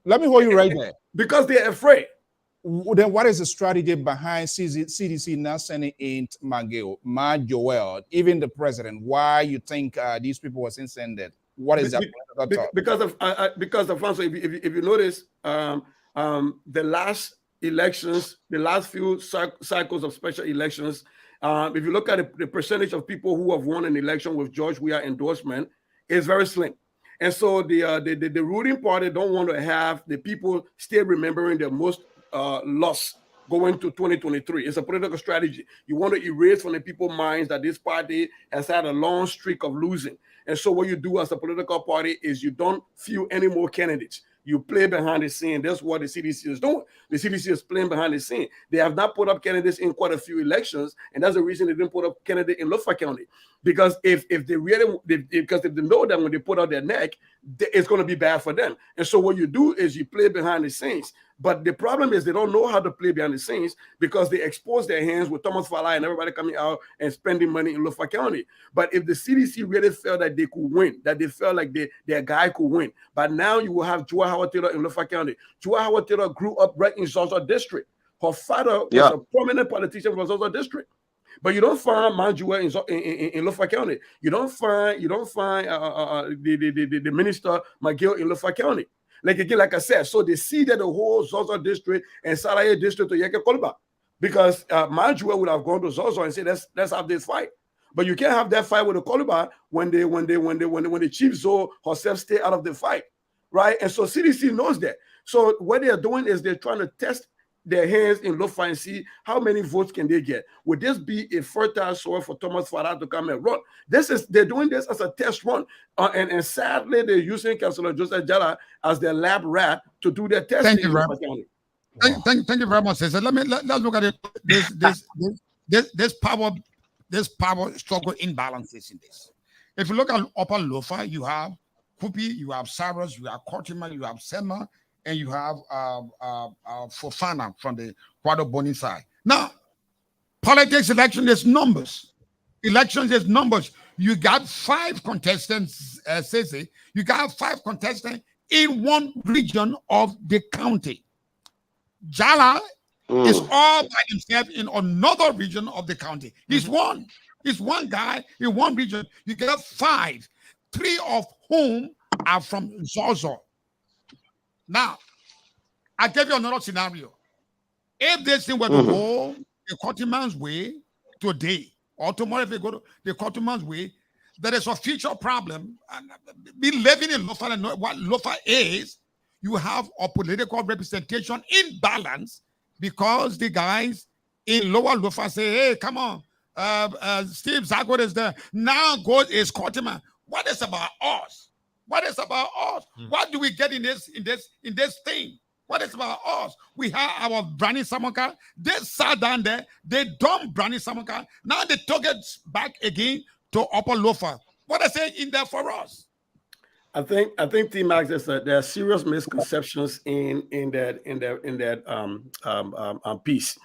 Let me hold you right there. Because they're afraid. Then what is the strategy behind CDC not sending in Joel, even the president? Why you think these people was sent? What is that? Because Alfonso, if you notice, the last elections, the last few cycles of special elections, if you look at the percentage of people who have won an election with George Weah endorsement, is very slim. And so the ruling party don't want to have the people still remembering their most loss going to 2023. It's a political strategy. You want to erase from the people's minds that this party has had a long streak of losing. And so what you do as a political party is you don't field any more candidates. You play behind the scene. That's what the CDC is doing. The CDC is playing behind the scene. They have not put up candidates in quite a few elections, and that's the reason they didn't put up candidate in Lofa County. Because if they know that when they put out their neck, it's going to be bad for them. And so what you do is you play behind the scenes. But the problem is they don't know how to play behind the scenes because they expose their hands with Thomas Fala and everybody coming out and spending money in Lofa County. But if the CDC really felt that they could win, that they felt like their guy could win, but now you will have Joa Howard Taylor in Lofa County. Joa Howard Taylor grew up right in Zaza District. Her father was a prominent politician from Zaza District. But you don't find Manjua in Lofa County. You don't find the minister McGill in Lofa County. Like I said, so they see that the whole Zaza district and Saraya district to Yeke Kolba. Because Manjua would have gone to Zaza and said, let's have this fight. But you can't have that fight with the Kolba when the chief Zo herself stay out of the fight. Right? And so CDC knows that. So what they are doing is they're trying to test their hands in Lofa and see how many votes can they get. Would this be a fertile soil for Thomas Farah to come and run? They're doing this as a test run. And sadly, they're using Councillor Joseph Jala as their lab rat to do their testing. Thank you very much. Thank you very much, Cesar. Let's look at it. This power struggle imbalances in this. If you look at Upper Lofa, you have Kupi, you have Cyrus, you have Kortima, you have Sema, and you have Fofana from the Quadro Boni side. Now, politics election is numbers. Elections is numbers. You got 5 contestants, Sese. You got 5 contestants in one region of the county. Jala is all by himself in another region of the county. He's one. He's one guy in one region. You got 5, 3 of whom are from Zozo. Now, I gave you another scenario. If this thing were to go the Kortiman's way today, or tomorrow if they go to the Kortiman's way, there is a future problem. And be living in Lofa and what Lofa is, you have a political representation imbalance because the guys in Lower Lofa say, hey, come on, Steve Zagot is there. Now God is Kortiman. What is about us? What is about us? What do we get in this thing? What is about us? We have our Brani Samoka. They sat down there. They dumped Brani Samoka. Now they took it back again to Upper Lofa. What is it in there for us? I think T-Max is that there are serious misconceptions in that piece.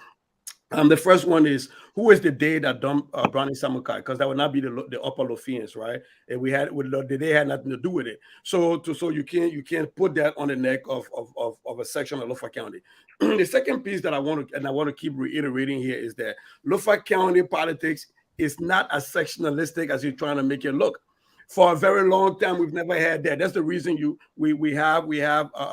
The first one is, who is the day that dumped Brani Samukai? Because that would not be the Upper Lofians, right? And the day had nothing to do with it. So you can't put that on the neck of a section of Lofa County. The second piece that I want to keep reiterating here is that Lofa County politics is not as sectionalistic as you're trying to make it look. For a very long time, we've never had that. That's the reason we have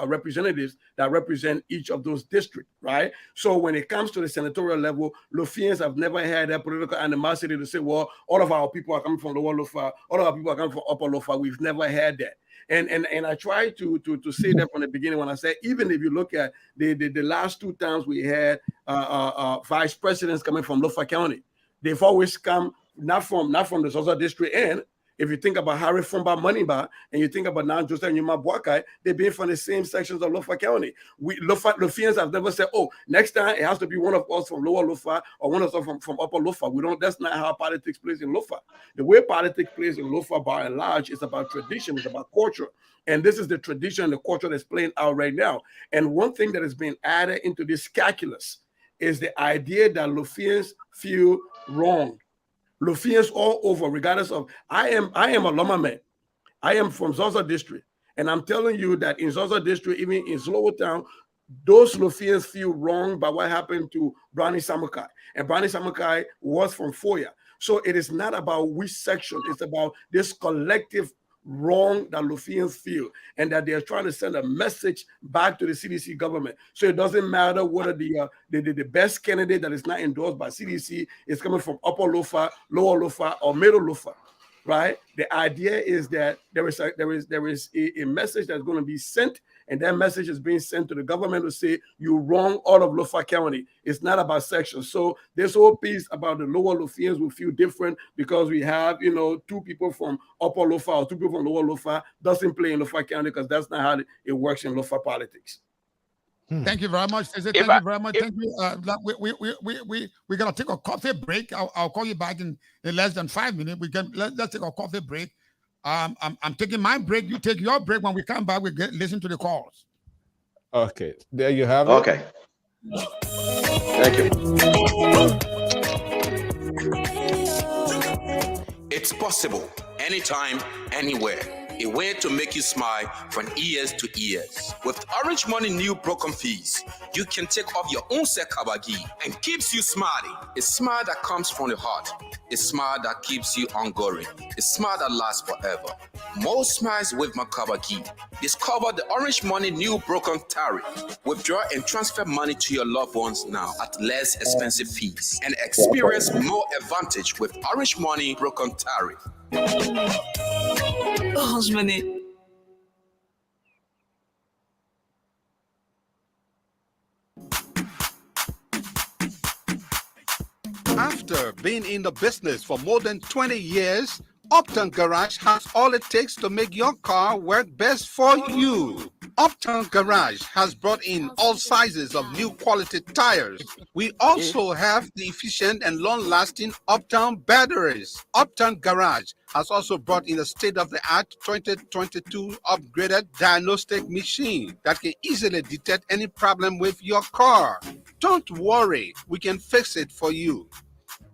representatives that represent each of those districts, right? So when it comes to the senatorial level, Lofians have never had that political animosity to say, well, all of our people are coming from Lower Lofa, all of our people are coming from Upper Lofa. We've never had that. And I try to say that from the beginning when I said, even if you look at the last 2 times we had vice presidents coming from Lofa County, they've always come not from the Zozo district. And if you think about Harry Fumba Maniba and you think about now Joseph Nyuma Bwakai, they've been from the same sections of Lofa County. Lofians have never said, oh, next time it has to be one of us from Lower Lofa or one of us from Upper Lofa. That's not how politics plays in Lofa. The way politics plays in Lofa, by and large, is about tradition, it's about culture. And this is the tradition and the culture that's playing out right now. And one thing that has been added into this calculus is the idea that Lofians feel wrong. Lofians all over, regardless of, I am a Loma man. I am from Zozo district. And I'm telling you that in Zozo district, even in Slow Town, those Lofians feel wrong by what happened to Brani Samukai. And Brani Samukai was from Foya. So it is not about which section, it's about this collective wrong that Lofians feel, and that they are trying to send a message back to the CDC government. So it doesn't matter whether the best candidate that is not endorsed by CDC is coming from Upper Lofa, Lower Lofa, or Middle Lofa, right? The idea is that there is a message that's going to be sent, and that message is being sent to the government to say, you wrong all of Lofa County. It's not about sections. So this whole piece about the Lower Lofians will feel different because we have, 2 people from Upper Lofa or 2 people from Lower Lofa doesn't play in Lofa County, because that's not how it works in Lofa politics. Thank you very much. Thank you very much. Thank you. We're gonna take a coffee break. I'll call you back in less than 5 minutes. Let's take a coffee break. I'm taking my break. You take your break. When we come back, we listen to the calls. Okay, there you have it. Okay. Thank you. It's possible, anytime, anywhere. A way to make you smile from ears to ears. With Orange Money new broken fees, you can take off your own sekabagi and keeps you smiling. A smile that comes from the heart. A smile that keeps you ongoing. A smile that lasts forever. More smiles with Makabagi. Discover the Orange Money new broken tariff. Withdraw and transfer money to your loved ones now at less expensive fees. And experience more advantage with Orange Money broken tariff. Orange Money. After being in the business for more than 20 years, Uptown Garage has all it takes to make your car work best for you. Uptown Garage has brought in all sizes of new quality tires. We also have the efficient and long-lasting Uptown batteries. Uptown Garage has also brought in a state-of-the-art 2022 upgraded diagnostic machine that can easily detect any problem with your car. Don't worry, we can fix it for you.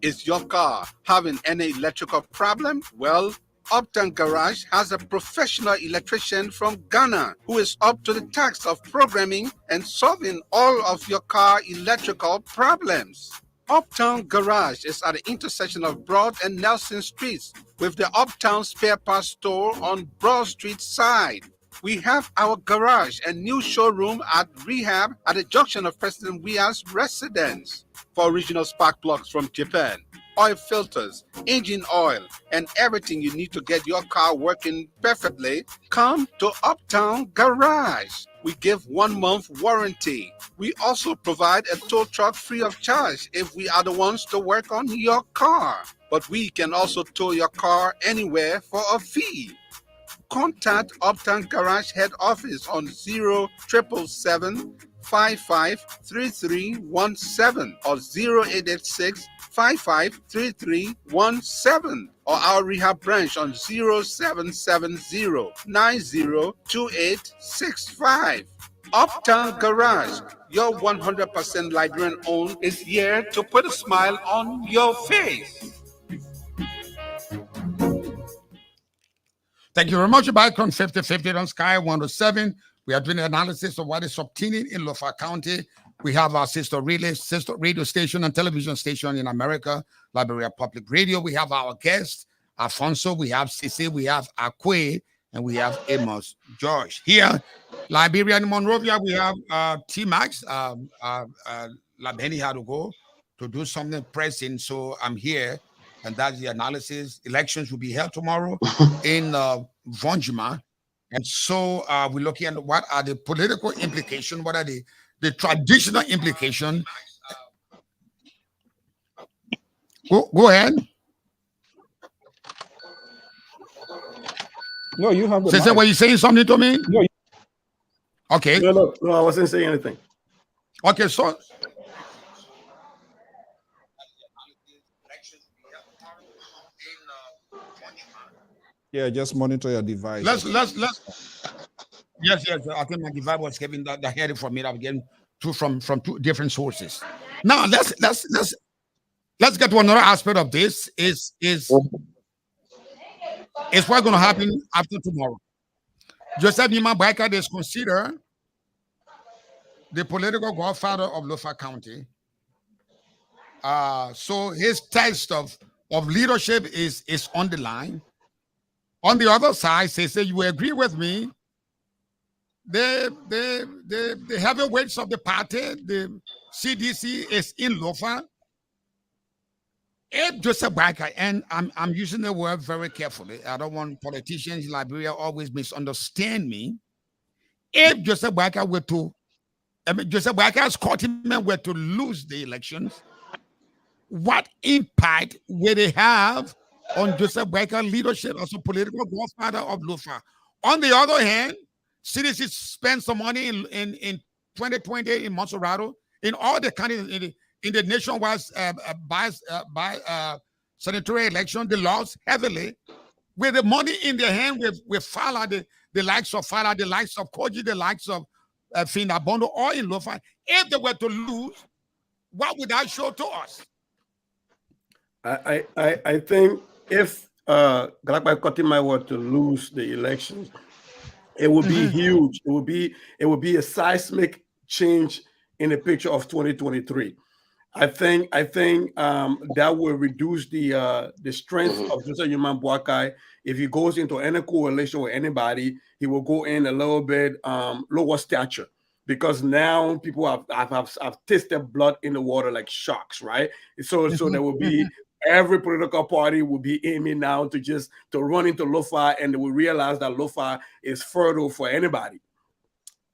Is your car having any electrical problem? Well, Uptown Garage has a professional electrician from Ghana who is up to the task of programming and solving all of your car electrical problems. Uptown Garage is at the intersection of Broad and Nelson Streets with the Uptown Spare Parts Store on Broad Street side. We have our garage and new showroom at Rehab at the junction of President Weah's residence. For original spark plugs from Japan, oil filters, engine oil, and everything you need to get your car working perfectly, come to Uptown Garage. We give 1 month warranty. We also provide a tow truck free of charge if we are the ones to work on your car. But we can also tow your car anywhere for a fee. Contact Uptown Garage head office on 0777 553317 or 0886 553317 or our rehab branch on 0770 902865. Uptown Garage, your 100% Liberian owned, is here to put a smile on your face. Thank you very much. Background 50-50 on Sky 107. We are doing an analysis of what is obtaining in Lofa County. We have our sister radio station and television station in America, Liberia Public Radio. We have our guest, Alfonso. We have Sisi. We have Akwe. And we have Amos George. Here, Liberia and Monrovia, we have T-Max. Labeni had to go to do something pressing, so I'm here. And that's the analysis. Elections will be held tomorrow in Vonjima. And so we're looking at what are the political implications, what are the traditional implications. Go ahead. No, you have the Say, were you saying something to me? No. Okay. No, I wasn't saying anything. Okay, so yeah, just monitor your device. Let's yes. I think my device was getting the heading from it. I'm getting from two different sources. Now let's get to another aspect of this. Is what's going to happen after tomorrow. Joseph Nima Baika is considered the political godfather of Lofa County. So his test of leadership is on the line. On the other side, they say, you agree with me, the heavyweights of the party, the CDC is in Lofa. If Joseph Baika, and I'm using the word very carefully, I don't want politicians in Liberia always misunderstand me. If Joseph Baika were to, Joseph Baika's countrymen were to lose the elections, what impact will they have on Joseph Baika's leadership as a political godfather of Lofa? On the other hand, CDC spent some money in 2020 in Monserrato, in all the counties in the nationwide by senatorial election. They lost heavily. With the money in their hand, with Fala, the likes of Fala, the likes of Koji, the likes of Finabondo, or in Lofa. If they were to lose, what would that show to us? I think if Galakbai Kotima were to lose the elections, it would be huge. It would be a seismic change in the picture of 2023. I think that will reduce the strength of Joseph Yuman Boakai. If he goes into any coalition with anybody, he will go in a little bit lower stature, because now people have tasted blood in the water like sharks, right? So there will be every political party will be aiming now to run into Lofa, and they will realize that Lofa is fertile for anybody.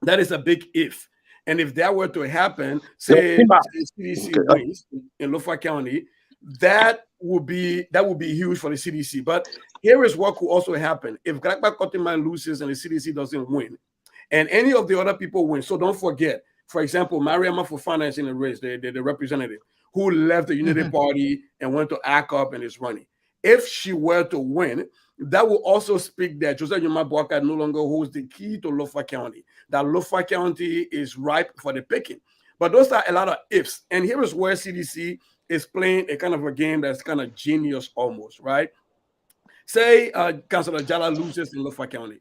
That is a big if. And if that were to happen, say CDC wins in Lofa County, that would be huge for the CDC. But here is what could also happen: if Galakba Kotima loses and the CDC doesn't win, and any of the other people win. So don't forget, for example, Mariama for financing the race, the representative who left the Unity Party and went to ACT UP and is running. If she were to win, that will also speak that Joseph Yuma Boakai no longer holds the key to Lofa County, that Lofa County is ripe for the picking. But those are a lot of ifs. And here is where CDC is playing a kind of a game that's kind of genius almost, right? Say Councilor Jala loses in Lofa County.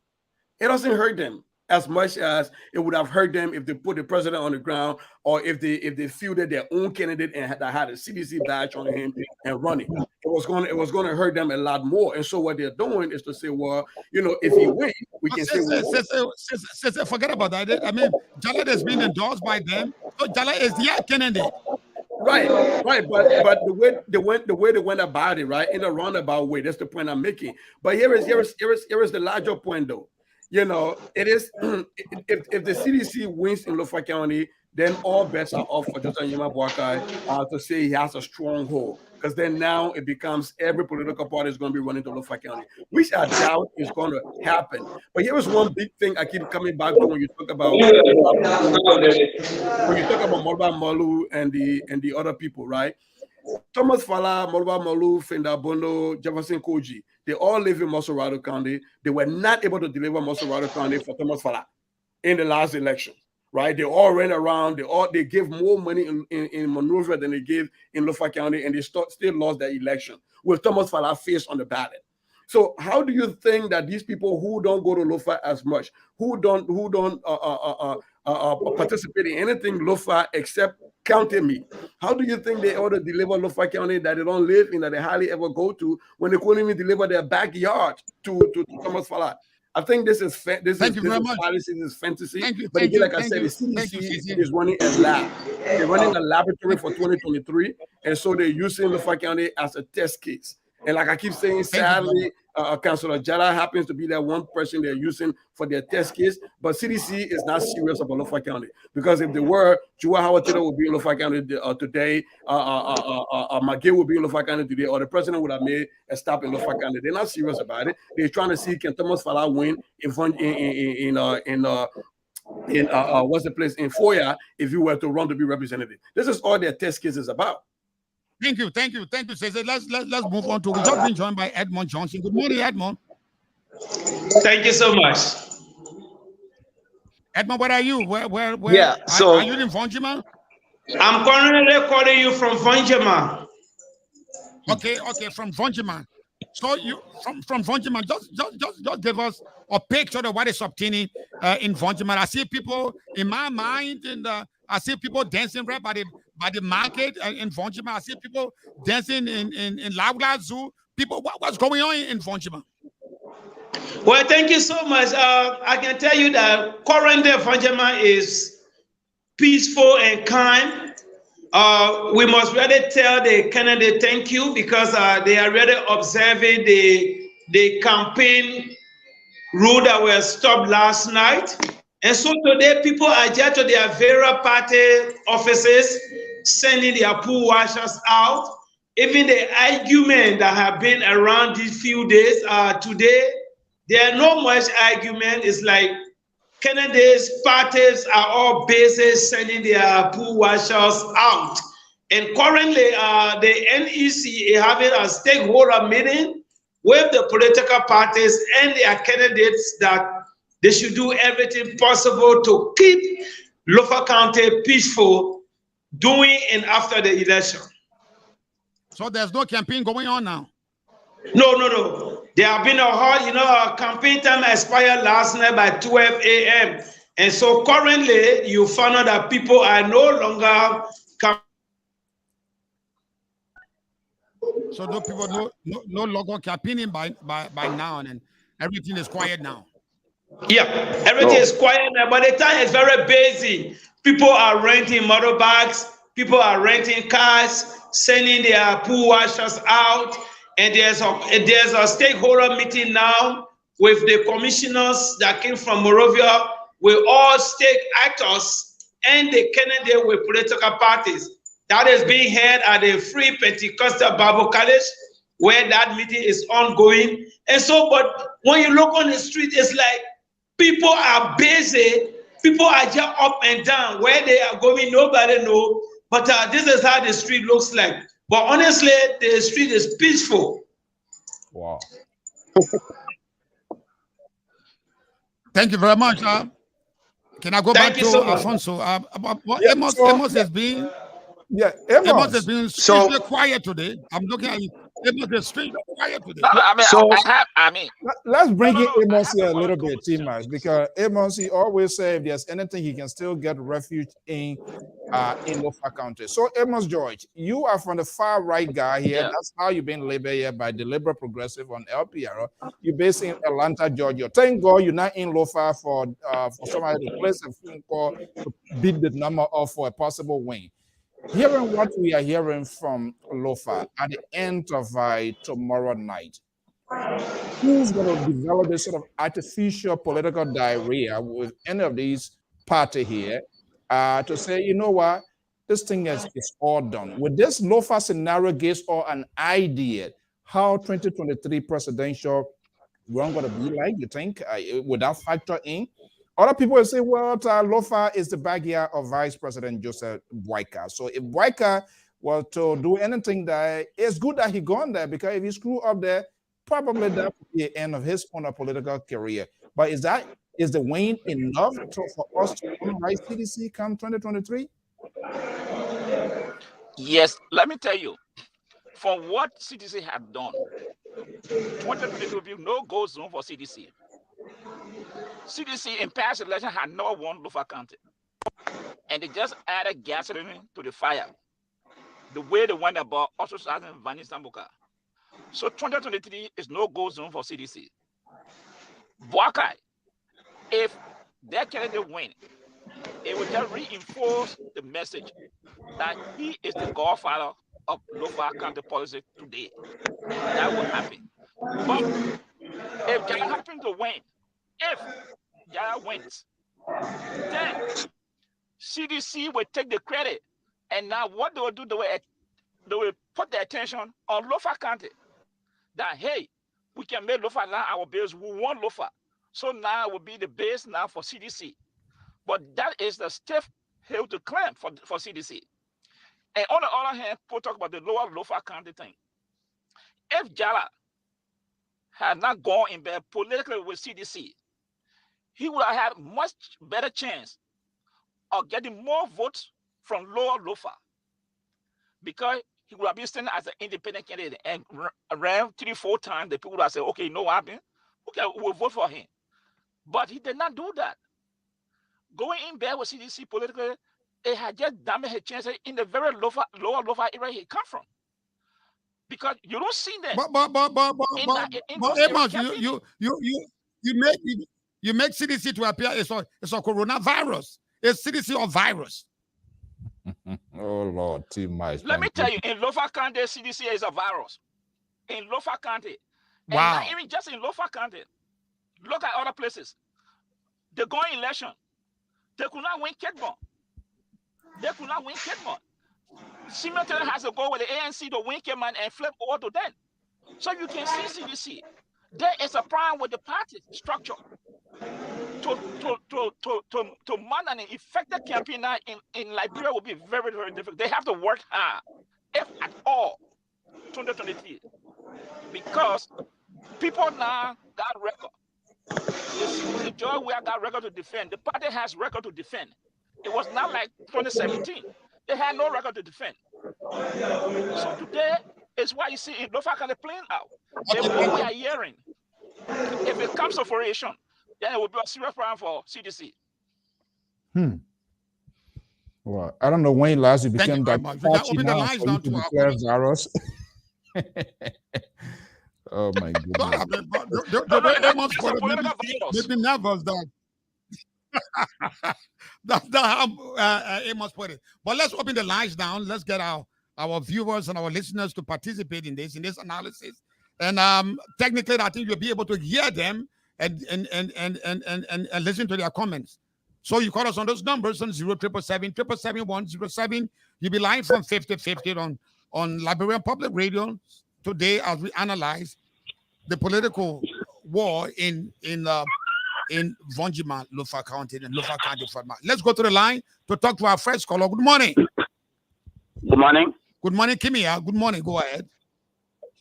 It doesn't hurt them as much as it would have hurt them if they put the president on the ground, or if they fielded their own candidate and had a CDC badge on him and running. It was going to hurt them a lot more. And so what they're doing is to say, well, you know, if he wins, we can say, forget about that. I mean, Jala has been endorsed by them, so Jala is the candidate. Right. But the way they went about it, right, in a roundabout way. That's the point I'm making. But here is the larger point, though. You know, it is if the CDC wins in Lofa County, then all bets are off for Joseph Yuma Boakai to say he has a stronghold. Because then now it becomes every political party is going to be running to Lofa County, which I doubt is going to happen. But here is one big thing I keep coming back to when you talk about Morba Malu and the other people, right? Thomas Fala, Morba Malu, Fenda Bono, Jefferson Koji, they all live in Mosorado County. They were not able to deliver Mosorado County for Thomas Fala in the last election, right? They all ran around. They gave more money in Monrovia than they gave in Lofa County, and they still lost their election with Thomas Fala face on the ballot. So how do you think that these people who don't go to Lofa as much, who don't participate in anything Lofa except county meet, how do you think they ought to deliver Lofa County that they don't live in, that they hardly ever go to, when they couldn't even deliver their backyard to Thomas Fala? I think this is policy, this is fantasy. But again, like I said, the CDC is running a lab. They're running a laboratory for 2023, and so they're using Lofa County as a test case. And like I keep saying, sadly, Councilor Jala happens to be that one person they're using for their test case, but CDC is not serious about Lofa County, because if they were, Jua Howard Taylor would be in Lofa County today, McGill would be in Lofa County today, or the president would have made a stop in Lofa County. They're not serious about it. They're trying to see, can Thomas Fala win in what's the place in Foya if you were to run to be representative. This is all their test case is about. Thank you, Cesar. Let's move on to. We've just been joined by Edmond Johnson. Good morning, Edmond. Thank you so much. Edmond, where are you? Where? Yeah. So are you in Vonjima? I'm currently calling you from Vonjima. Okay, from Vonjima. So you from Vonjima, just give us a picture of what is obtaining in Vonjima. I see people in my mind, and I see people dancing right by the market in Vonjima. I see people dancing in Laula Zoo. People, what's going on in Vonjima? Well, thank you so much. I can tell you that currently Vonjima is peaceful and kind. We must really tell the candidate thank you, because they are really observing the campaign rule that were stopped last night. And so today people are just to their various party offices, sending their pool washers out. Even the argument that have been around these few days, today, there are no much argument. It's like candidates, parties are all busy sending their pool washers out. And currently, the NEC is having a stakeholder meeting with the political parties and their candidates that they should do everything possible to keep Lofa County peaceful during and after the election. So there's no campaign going on now? No. There have been a campaign time expired last night by 12 a.m. And so currently, you find out that people are no longer So those people no longer campaigning by now, and everything is quiet now. Yeah, everything is quiet now, but the time is very busy. People are renting motorbikes, people are renting cars, sending their pool washers out, and there's a stakeholder meeting now with the commissioners that came from Monrovia, with all stake actors and the candidate with political parties. That is being held at the Free Pentecostal Bible College, where that meeting is ongoing. And so, but when you look on the street, it's like People are busy. People are just up and down. Where they are going, nobody knows. But this is how the street looks like. But honestly, the street is peaceful. Wow. Thank you very much. Can I go Thank back you to so much. Alfonso? Yeah, Amos has been Yeah, Amos has Amos. been So- strictly quiet today. I'm looking at you. Amos is strictly quiet today. No, I mean, So- Let's bring No, in no, no, I Amos have here a a little follow-up bit, T-Max, because Amos, he always say if there's anything, he can still get refuge in Lofa County. So, Amos George, you are from the far right guy here. Yeah. That's how you've been labeled here by the Liberal Progressive on LPR. You're based in Atlanta, Georgia. Thank God you're not in Lofa for somebody to place a phone call to beat the number off for a possible win. Hearing what we are hearing from Lofa at the end of tomorrow night, who's going to develop this sort of artificial political diarrhea with any of these party here to say, you know what, this thing is all done. With this Lofa scenario gives all an idea how 2023 presidential run going to be like, you think, would that factor in? Other people will say, well, Lofa is the backyard of Vice President Joseph Boyka. So if Boyka were to do anything that it's good that he gone there, because if he screw up there, probably that would be the end of his political career. But is the win enough for us to override CDC come 2023? Yes, let me tell you, from what CDC had done, 2022 will be no go zone for CDC. CDC in past election had not won Lofa County, and they just added gasoline to the fire. The way they went about ostracizing Vani Sambuka. So 2023 is no go zone for CDC. Boakai, if that candidate win, it will just reinforce the message that he is the godfather of Lofa County policy today. That will happen. But if Jaya happens to win, if Jaya wins, then CDC will take the credit. And now what they will do, they will put their attention on Lofa County. That, hey, we can make Lofa now our base. We want Lofa. So now it will be the base now for CDC. But that is the stiff hill to climb for CDC. And on the other hand, people talk about the lower Lofa County thing. If Jala had not gone in bed politically with CDC, he would have had much better chance of getting more votes from lower Lofa, because he would have been standing as an independent candidate and ran 3-4 times. The people would have said, okay, you know what happened? Okay, we'll vote for him. But he did not do that. Going in bed with CDC politically, it had just damaged his chances in the very lower Lofa area he come from. Because you don't see that. But Amos, you make CDC to appear it's a coronavirus. It's CDC or virus. Oh Lord, T-Max. Let me tell you, in Lofa County, CDC is a virus. In Lofa County. And Wow. not even just in Lofa County. Look at other places. They go in election. They could not win Ketmon. Senatorial has to go with the ANC to win Ketmon and flip over to them. So you can see CDC. There is a problem with the party structure. To mount an effective campaign now in Liberia will be very, very difficult. They have to work hard, if at all, 2023. Because people now got record. The joy we have got record to defend. The party has record to defend. It was not like 2017. They had no record to defend. So today is why you see in Lofa County playing out. And what we are hearing, if it comes to fruition, then it will be a serious problem for CDC. Well, I don't know when last you Thank became you very that much. We can open the lines now to declare virus. Oh my goodness. The way Amos put it made me nervous. That's how Amos put it. But let's open the lines down. Let's get our viewers and our listeners to participate in this analysis. And technically, I think you'll be able to hear them and listen to their comments. So you call us on those numbers on 077777107. You'll be live from 50/50 on Liberian Public Radio today as we analyze the political war in in Vonjima, Lofa County, and Lofa County. Let's go to the line to talk to our first caller. Good morning. Good morning. Good morning, Kimia. Good morning. Go ahead.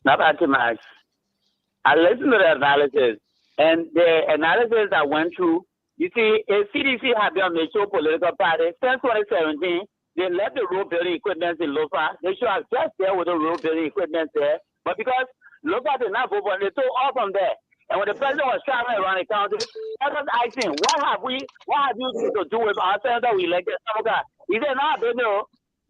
Not Max. I listened to the analysis, and the analysis I went through, you see, a CDC had been a major political party since 2017. They left the road building equipment in Lofa. They should have just there with the road building equipment there. But because Lofa did not vote for it, they took off from there. And when the president was traveling around the country, I was asking, what have you to do with our senator we elected? He said, no, they know.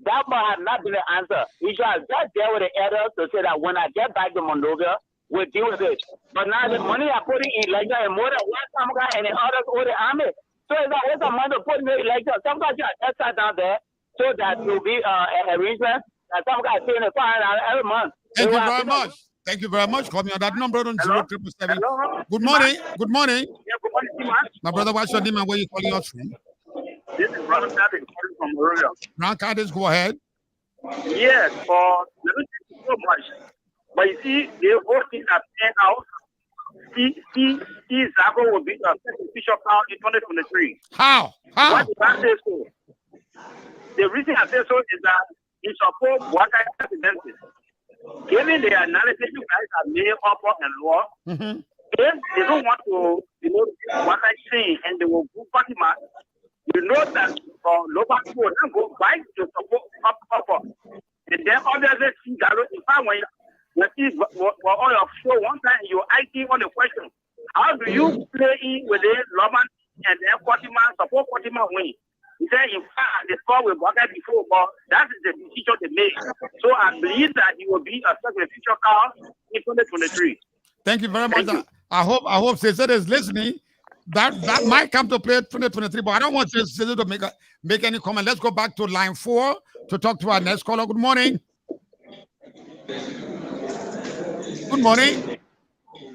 That has not been the answer. He should have just there with the elders to say that when I get back to Monrovia, we'll deal with it. But now the money I'm putting in election and more than one Samuka and the others over the army. So it's a waste of money to put in the election. Samuka just sat down there so that will be an arrangement that Samuka is paying the $500 every month. Thank you very much. Thank you very much. Call me on that number on 0777. Good morning. Good morning. Yeah, good morning, Timax. My brother, what's your name and where you calling us from? This is Brother Caddy calling from Royal. Brown Cardis, go ahead. Yes, let me thank you so much. But you see, the whole thing that turned out, Zago will be a official power in 2023. How? Why did I say so? The reason I say so is that in support what I presidency. Given the analysis you guys have made up and law, if they don't want to, what I say, and they will go Fatima, you know that local people will go back to support up. And then obviously, in fact, when you all your show one time, you IT on the question, how do you play in with the Loman and then Fatima support Fatima win? He said, in fact, the score will work out before, but that is the decision they made. So I believe that he will be a future car in 2023. Thank you very much. I hope Cesar is listening. That might come to play 2023, but I don't want Cesar to make any comment. Let's go back to line 4 to talk to our next caller. Good morning. Good morning.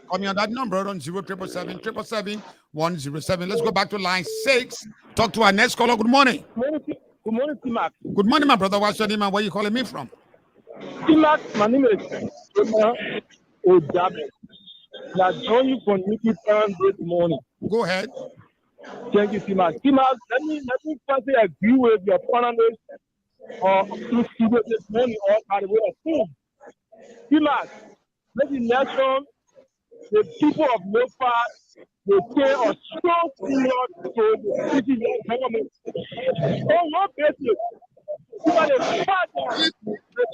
Call me on that number on 0777 107. Let's go back to line 6. Talk to our next caller. Good morning. Good morning, Timax. Good morning, my brother. What's your name and where you calling me from? Timax, my name is Odabe. I joined you from Nikki Town this morning. Go ahead. Thank you, Timax. Timax, let me first agree with your panelists to studio this morning or by the way of food. Timax, let the nation, the people of Lofa, they say are so serious to the citizen government. On what basis?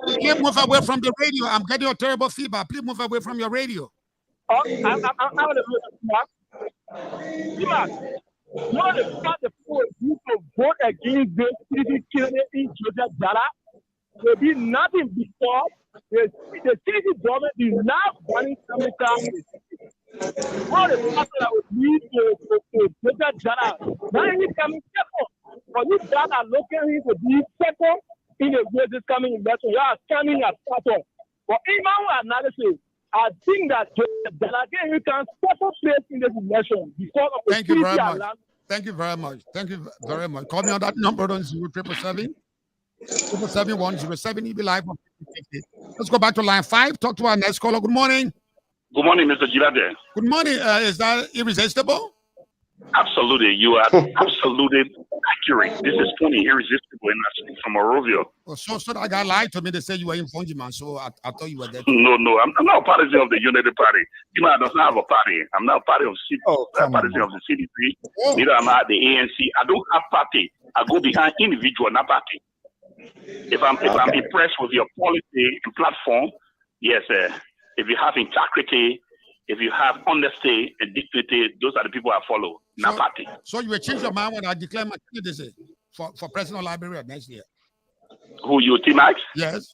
Please move away from the radio. I'm getting a terrible feedback. Please move away from your radio. I'm going to Timax. Not the fact that people used to vote against this city candidate in Georgia Dara will be nothing before the city government is now banning Samika. All the people that would lead to Georgia Dara, now he's coming second. For you that are looking to be second in the way this coming election, you are coming as second. But in my analysis, I think that again you can second place in this election because of the Thank you very much. Thank you very much. Thank you very much. Call me on that number on 0777 107. You'll be live on 50. Let's go back to line 5. Talk to our next caller. Good morning. Good morning, Mr. Gilade. Good morning. Is that irresistible? Absolutely. You are absolutely accurate. This is funny, irresistible, and I speak from Morovia. Oh, so that guy lied to me. They said you were in Fonjiman, so I thought you were there. No, I'm not a partisan of the United Party. You know, I don't have a party. I'm not a party of partisan of the CDC. Neither am I the ANC. I don't have party. I go behind individual, not party. If I'm impressed with your policy and platform, yes, if you have integrity, if you have honesty and dignity, those are the people I follow, not party. So you will change your mind when I declare my candidacy for President of Liberia next year? Who you, T-Max? Yes.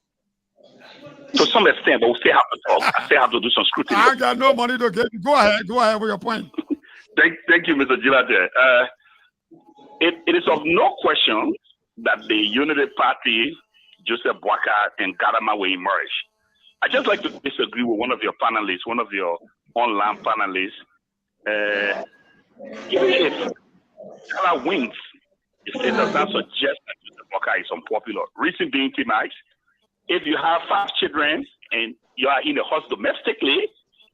To some extent, but we still have to talk. I still have to do some scrutiny. I got no money to get. Go ahead with your point. Thank you, Mr. Gilade. It is of no question that the Unity Party, Joseph Boaka and Gadama will emerge. I just like to disagree with one of your panelists, one of your online panelists. Even if Gala wins, it does not suggest that Joseph Boaka is unpopular. Reason being, T-Max, if you have 5 children and you are in the house domestically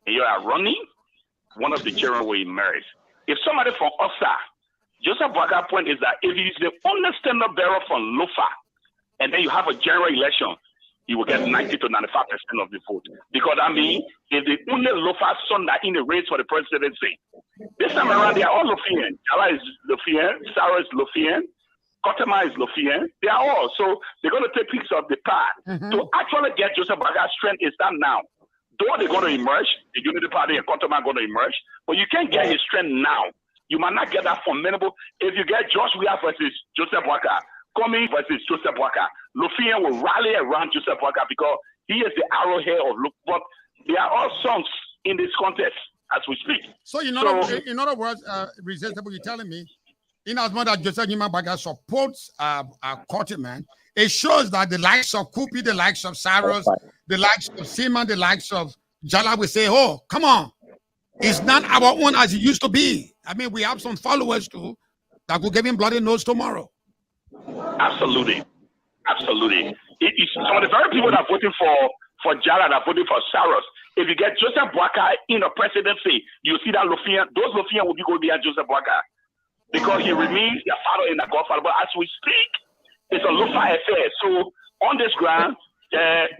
and you are running, one of the children will emerge. if somebody from OSA, Joseph Boakai point is that if he's the only standard bearer from Lofa, and then you have a general election, he will get 90 to 95% of the vote. Because I mean, if the only Lofa son that in the race for the presidency, this time around they are all Lofian. Jala is Lofian, Sarah is Lofian, Kotema is Lofian. They are all. So they're going to take pieces of the pie. To actually get Joseph Boakai's strength is that now. Though they're going to emerge, the Unity Party and Kotema are going to emerge, but you can't get his strength now. You might not get that formidable. If you get Josh Weah versus Joseph Boakai, Coming versus Joseph Boakai, Lofian will rally around Joseph Boakai because he is the arrowhead of look. But they are all sons in this contest as we speak. So in other words, Resistable, you're telling me, in as much as Joseph Boakai supports Kotema, it shows that the likes of Kupi, the likes of Saros, the likes of Seaman, the likes of Jala will say, "Oh, come on, it's not our own as it used to be." I mean, we have some followers too that will give him bloody nose tomorrow. Absolutely. It's some of the very people that are voting for Jala that are voting for Saros. If you get Joseph Boakai in the presidency, you see that those Lofian will be going behind Joseph Boakai because he remains their father in the Godfather. But as we speak, it's a Lofa affair. So on this ground,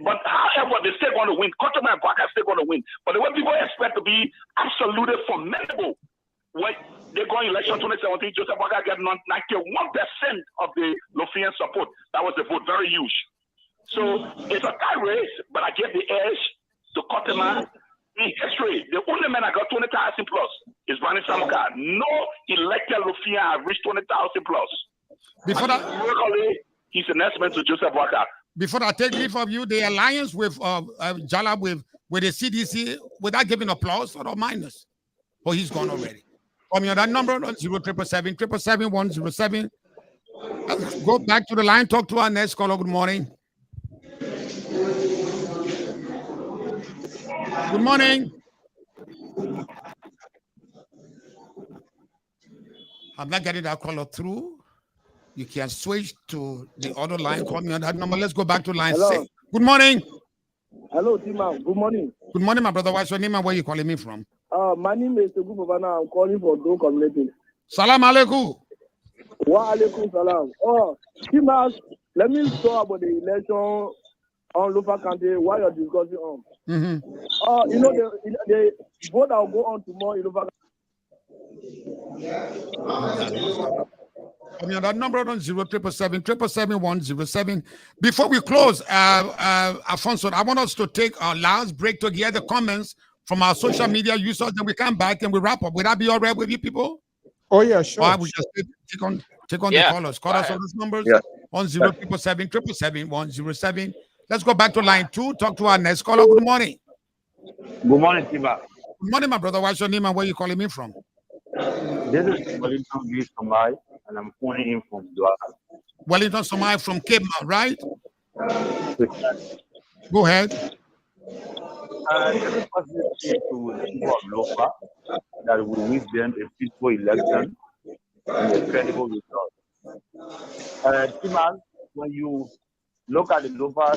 but however, they're still going to win. Kotema and Boakai are still going to win. But the way people expect to be absolutely formidable. When they go in election 2017, Joseph Boakai got 91% of the Lofian support. That was the vote, very huge. So it's a tie race, but I give the edge to Kotema. In history, the only man that got 20,000 plus is Brandon Samuka. No elected Lofian have reached 20,000 plus. Before that, he's an estimate to Joseph Boakai. Before I take leave of you, the alliance with Jala with the CDC, without giving applause or minus, oh, he's gone already. Call me on that number, 077777107. Let's go back to the line, talk to our next caller. Good morning. Good morning. I'm not getting that caller through. You can switch to the other line. Call me on that number. Let's go back to line 6. Good morning. Hello, Tima. Good morning. Good morning, my brother. What's your name and where you calling me from? My name is Tegu Bavana. I'm calling for Go Community. Salam alaikum. Wa alaikum salam. Oh, Tima, let me talk about the election on Lofa County while you're discussing on. You know, the vote that will go on tomorrow in Lofa I mean, that number on 077777107. Before we close, Alfonso, I want us to take our last break to hear the comments from our social media users, then we come back and we wrap up. Would that be all right with you people? Oh, yeah, sure. Or we just take on the callers. Call us on these numbers on 077777107. Let's go back to line 2. Talk to our next caller. Good morning. Good morning, Tiba. Good morning, my brother. What's your name and where you calling me from? This is Wellington B. Somai, and I'm calling in from Douala. Wellington Somai from Cape Mount, right? Go ahead. Every person to the people of Lofa that we wish them a peaceful election and a credible result. Timan, when you look at the Lofa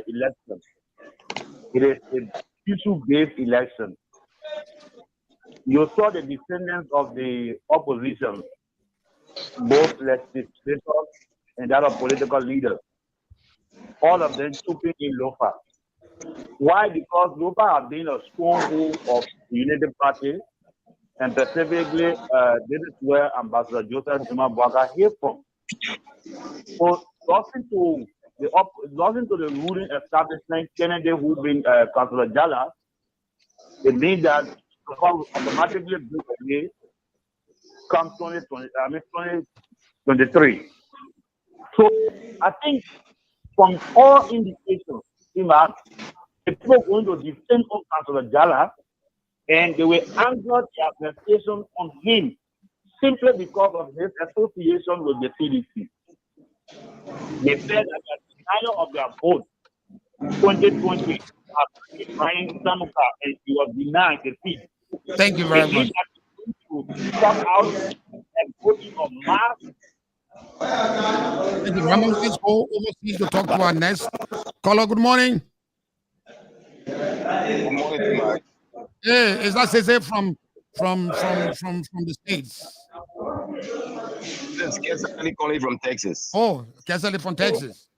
election, it is a peaceful-based election. You saw the descendants of the opposition, both legislators and that of political leaders, all of them trooping in Lofa. Why? Because Lofa has been a stronghold of the Unity Party, and specifically, this is where Ambassador Joseph Boakai hails from. So, nothing to the ruling establishment, Kennedy, who been Councillor Jala, it means that automatically break away come 2023. So I think from all indications, the people are going to defend on Councillor Jala, and they will anchor their application on him simply because of his association with the CDC. They said that the denial of their vote in 2020 after trying Samuka, and he was denied the seat. Thank you very much. To stop out and voting on mass. Thank you very much. Let's go overseas to talk to our next caller. Good morning. Good morning, Mike. Hey, is that Cesar from from the States? This Kesali calling from Texas. Oh, Kesali from Texas.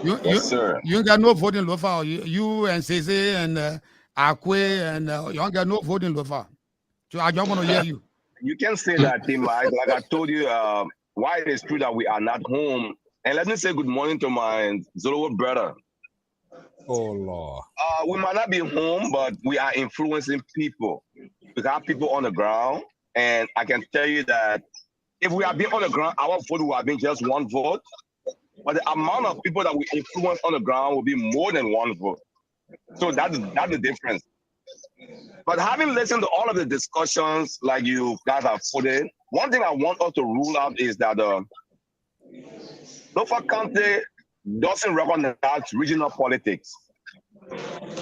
Yes, sir. You ain't got no vote in Lofa. You and Cece and Akwe and you ain't got no vote in Lofa. So I just want to hear you. You can say that, Tim. Like I told you, why it is true that we are not home. And let me say good morning to my Zolo brother. Oh, Lord. We might not be home, but we are influencing people. We got people on the ground. And I can tell you that if we have been on the ground, our vote will have been just one vote. But the amount of people that we influence on the ground will be more than one vote. So that's the difference. But having listened to all of the discussions like you guys have put in, one thing I want us to rule out is that Lofa County doesn't recognize regional politics.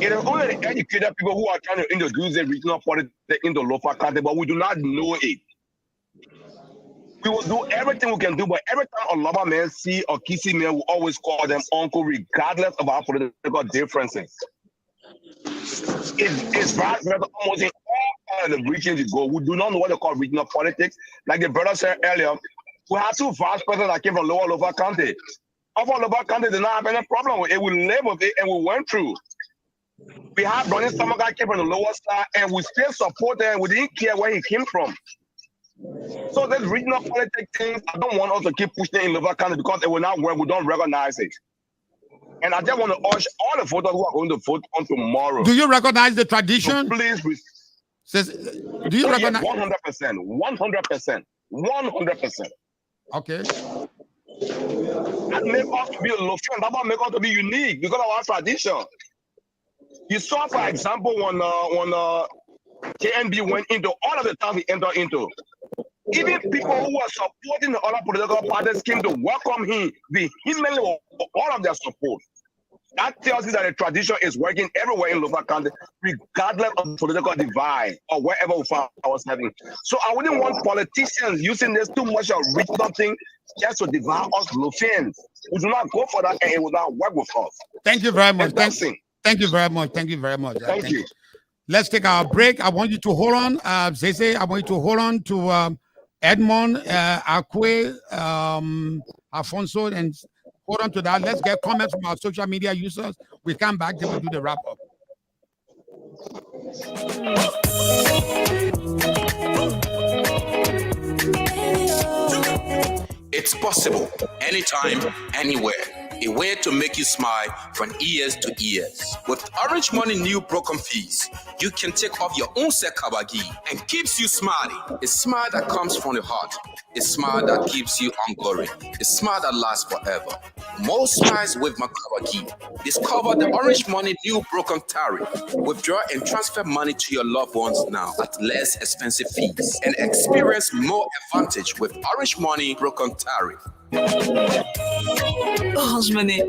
It is only the educated people who are trying to introduce the regional politics into Lofa County, but we do not know it. We will do everything we can do, but every time a Lofa man see or Kisi man, we always call them uncle, regardless of our political differences. It's vice versa almost in all of the regions you go. We do not know what they call regional politics. Like the brother said earlier, we have two vice presidents that came from Lower Lofa County. Upper Lofa County did not have any problem with it. We lived with it and we went through. We had Ronnie Samaga came from the lower side and we still support him. We didn't care where he came from. So this regional politics things, I don't want us to keep pushing in Lofa County because it will not work. We don't recognize it. And I just want to urge all the voters who are going to vote on tomorrow. Do you recognize the tradition? So please, do you recognize? 100%, 100%, 100%. Okay. That make us to be a Lofian. That make us to be unique because of our tradition. You saw, for example, when KNB went into all of the towns he entered into. Even people who were supporting the other political parties came to welcome him vehemently with all of their support. That tells you that the tradition is working everywhere in Lofa County, regardless of political divide or wherever we find ourselves. So I wouldn't want politicians using this too much of regional thing just to divide us Lofians. We do not go for that, and it will not work with us. Thank you very much. Thank you very much. Thank you very much. Thank you. Let's take our break. I want you to hold on, Zeze. I want you to hold on to Edmond, Akwe, Alfonso, and hold on to that. Let's get comments from our social media users. We come back, then we'll do the wrap up. It's possible, anytime, anywhere. A way to make you smile from ears to ears. With Orange Money new broken fees, you can take off your own sekabagi and keeps you smiling. A smile that comes from the heart. A smile that keeps you ongoing. A smile that lasts forever. More smiles with Makabagi. Discover the Orange Money new broken tariff. Withdraw and transfer money to your loved ones now at less expensive fees and experience more advantage with Orange Money broken tariff. Orange Money.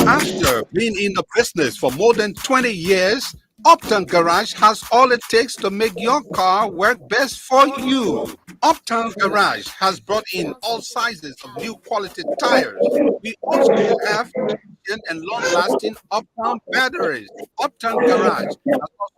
After being in the business for more than 20 years, Uptown Garage has all it takes to make your car work best for you. Uptown Garage has brought in all sizes of new quality tires. We also have and long-lasting Uptown batteries. Uptown Garage has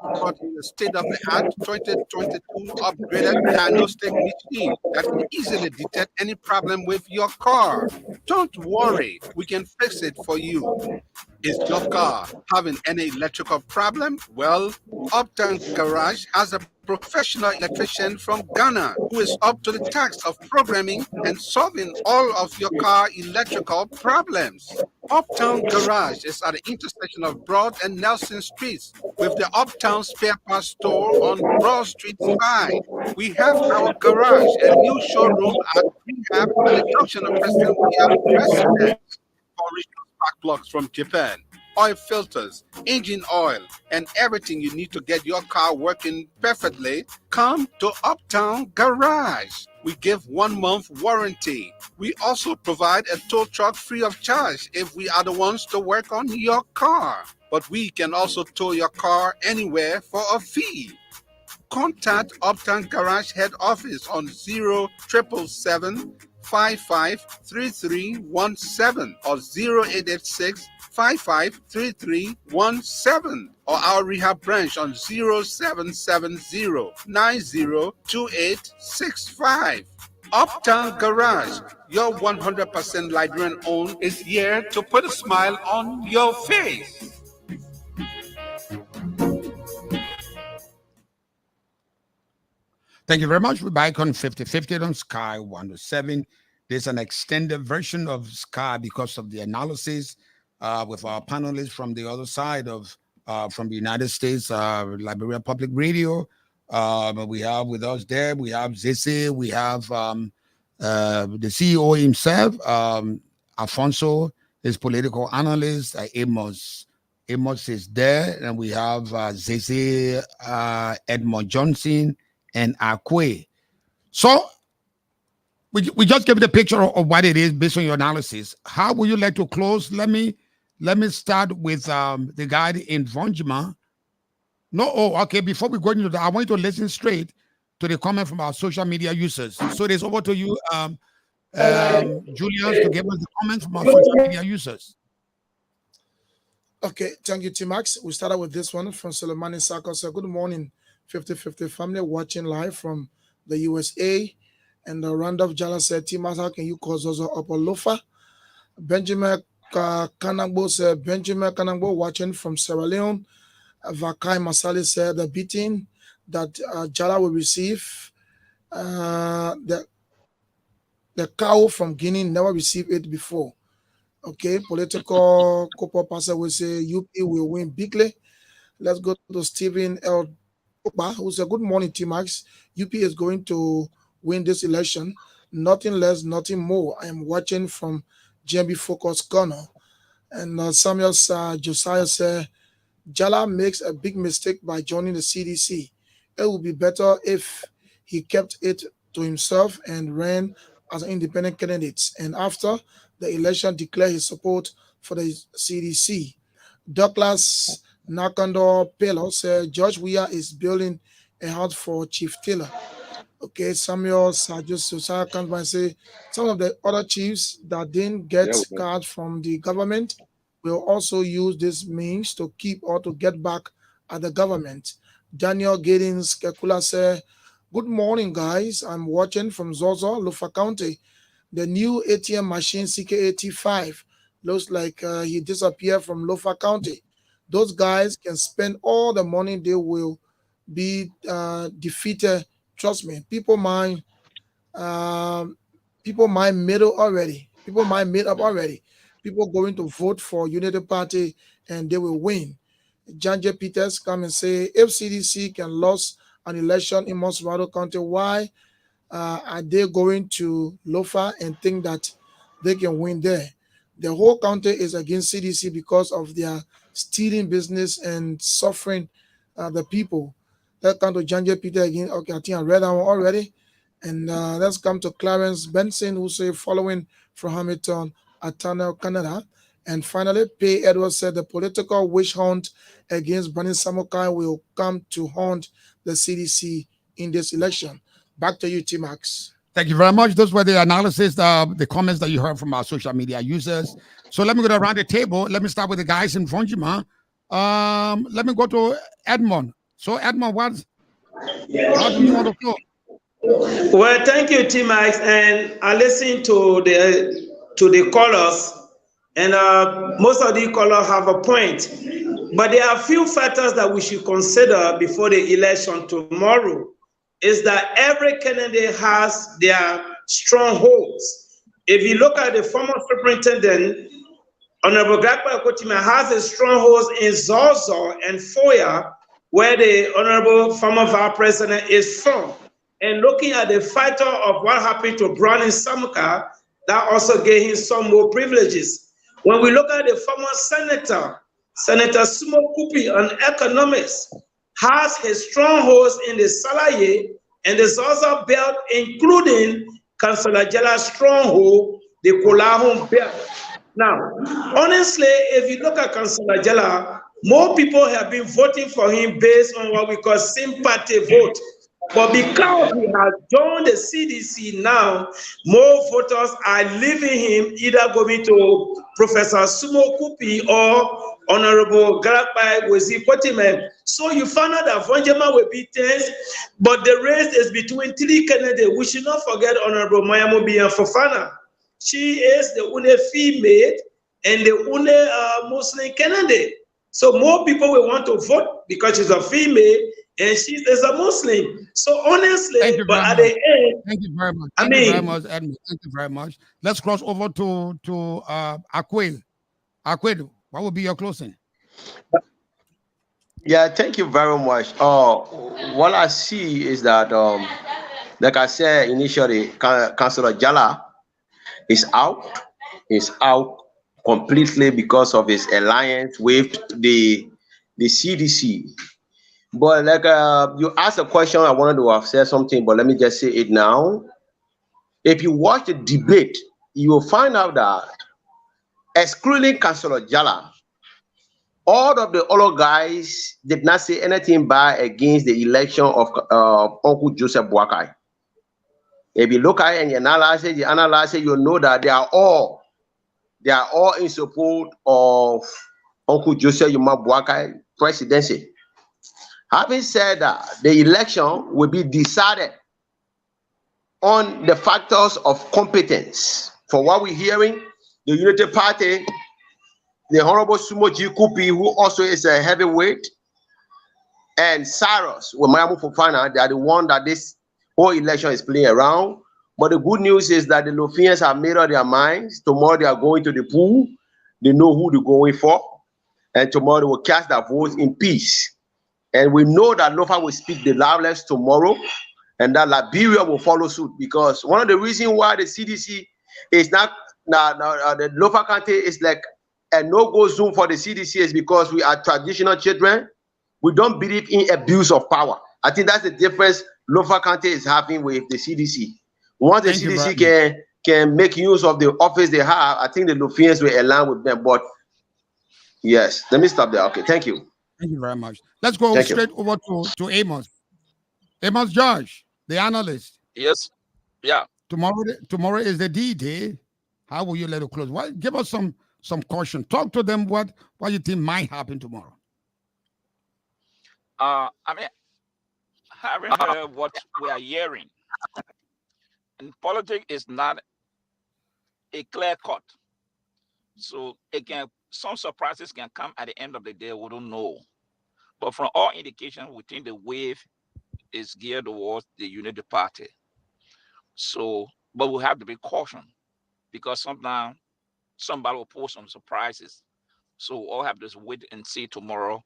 also brought in a state-of-the-art 2022 upgraded diagnostic machine that can easily detect any problem with your car. Don't worry, we can fix it for you. Is your car having any electrical problem? Well, Uptown Garage has a professional electrician from Ghana who is up to the task of programming and solving all of your car electrical problems. Uptown Garage is at the intersection of Broad and Nelson Streets with the Uptown Spare Parts Store on Broad Street side. We have our garage and new showroom at Rehab at the junction of President William Residence. Original spark plugs from Japan, oil filters, engine oil, and everything you need to get your car working perfectly, come to Uptown Garage. We give 1 month warranty. We also provide a tow truck free of charge if we are the ones to work on your car. But we can also tow your car anywhere for a fee. Contact Uptown Garage head office on 0777 553317 or 0886 553317 or our rehab branch on 0770 902865. Uptown Garage, your 100% Liberian owned, is here to put a smile on your face. Thank you very much. We're back on 50/50 on Sky 107. There's an extended version of Sky because of the analysis with our panelists from the other side of from the United States, Liberia Public Radio. We have with us there, we have Zese, we have the CEO himself, Alfonso, his political analyst, Amos. Amos is there, and we have Zese, Edmond Johnson, and Akwe. So we just give the picture of what it is based on your analysis. How would you like to close? Let me start with the guy in Vonjima. Okay. Before we go into that, I want you to listen straight to the comment from our social media users. So it's over to you, Julius, to give us the comments from our social media users. Okay, thank you, T-Max. We started with this one from Soleimani Sako. So good morning, 50/50 family watching live from the USA. And Randolph Jala said, T-Max, how can you cause us up a Lofa? Benjamin Kanangbo said, Benjamin Kanangbo watching from Sierra Leone. Vakai Masali said the beating that Jala will receive, the cow from Guinea never received it before. Okay, political Copa Passer will say UP will win bigly. Let's go to Stephen L. who said, good morning, T-Max. UP is going to win this election. Nothing less, nothing more. I am watching from GMB Focus Ghana. And Samuel Josiah said, Jala makes a big mistake by joining the CDC. It would be better if he kept it to himself and ran as an independent candidate. And after the election, declare his support for the CDC. Douglas Nakando Pelo said, George Weah is building a house for Chief Taylor. Okay, Samuel Josiah comes by and say, some of the other chiefs that didn't get cards from the government will also use this means to keep or to get back at the government. Daniel Giddens Kekula said, good morning, guys. I'm watching from Zozo, Lofa County. The new ATM machine CK85 looks like he disappeared from Lofa County. Those guys can spend all the money, they will be defeated. Trust me, people mind made up already. People mind made up already. People going to vote for Unity Party and they will win. John J. Peters come and say, if CDC can lose an election in Mosrado County, why are they going to Lofa and think that they can win there? The whole county is against CDC because of their stealing business and suffering the people. Let's come to John J. Peter again. Okay, I think I read that one already. And let's come to Clarence Benson, who say following from Hamilton, Atana, Canada. And finally, P. Edwards said the political witch hunt against Bernie Samokai will come to haunt the CDC in this election. Back to you, T-Max. Thank you very much. Those were the analysis, the comments that you heard from our social media users. So let me go around the table. Let me start with the guys in Vonjima. Let me go to Edmond. So Edmond, how do you want to go? Well, thank you, T-Max. And I listened to the callers, and most of the callers have a point. But there are a few factors that we should consider before the election tomorrow. Is that every candidate has their strongholds. If you look at the former superintendent, Honorable Gakpa Kotima has a strongholds in Zozo and Foya, where the Honorable former Vice President is from. And looking at the factor of what happened to Brown and Samuka, that also gave him some more privileges. When we look at the former senator, Senator Sumo Kupi, an economist, has his strongholds in the Salaye and the Zaza belt, including Councillor Jala's stronghold, the Kolahun belt. Now, honestly, if you look at Councillor Jala, more people have been voting for him based on what we call sympathy vote. But because he has joined the CDC now, more voters are leaving him, either going to Professor Sumo Kupi or Honorable Garapai Wezi Kotimen. So you find out that Vonjema will be tense, but the race is between three candidates. We should not forget Honorable Mayamobi and Fofana. She is the only female and the only Muslim candidate. So more people will want to vote because she's a female and she is a Muslim. So honestly, but at the end, thank you very much. Thank you very much, Edmund. Thank you very much. Let's cross over to Akwe. Akwe, what would be your closing? Yeah, thank you very much. What I see is that, like I said initially, Councillor Jala is out. Is out completely because of his alliance with the CDC. But like you asked a question, I wanted to have said something, but let me just say it now. If you watch the debate, you will find out that excluding Councillor Jala, all of the other guys did not say anything bad against the election of Uncle Joseph Boakai. If you look at it and you analyze it, you know that they are all in support of Uncle Joseph Yuma Boakai presidency. Having said that, the election will be decided on the factors of competence. For what we're hearing, the Unity Party, the Honorable Sumo G. Kupi, who also is a heavyweight, and Cyrus, with Mayamu Fofana, they are the one that this whole election is playing around. But the good news is that the Lofians have made up their minds. Tomorrow they are going to the pool. They know who they're going for. And tomorrow they will cast their votes in peace. And we know that Lofa will speak the loudest tomorrow, and that Liberia will follow suit, because one of the reasons why the CDC is not the Lofa County is like a no-go zone for the CDC is because we are traditional children. We don't believe in abuse of power. I think that's the difference Lofa County is having with the CDC. Once the CDC can make use of the office they have, I think the Lofians will align with them. But yes, let me stop there. Okay, thank you. Thank you very much. Let's go straight over to Amos. Amos George, the analyst. Yes. Yeah. Tomorrow is the D-Day. How will you let it close? Well, give us some caution. Talk to them what you think might happen tomorrow. I mean, having heard what we are hearing, and politics is not a clear cut. So some surprises can come at the end of the day. We don't know. But from all indications, we think the wave is geared towards the Unity Party. So, but we have to be cautious, because sometimes somebody will post some surprises. So we all have to wait and see tomorrow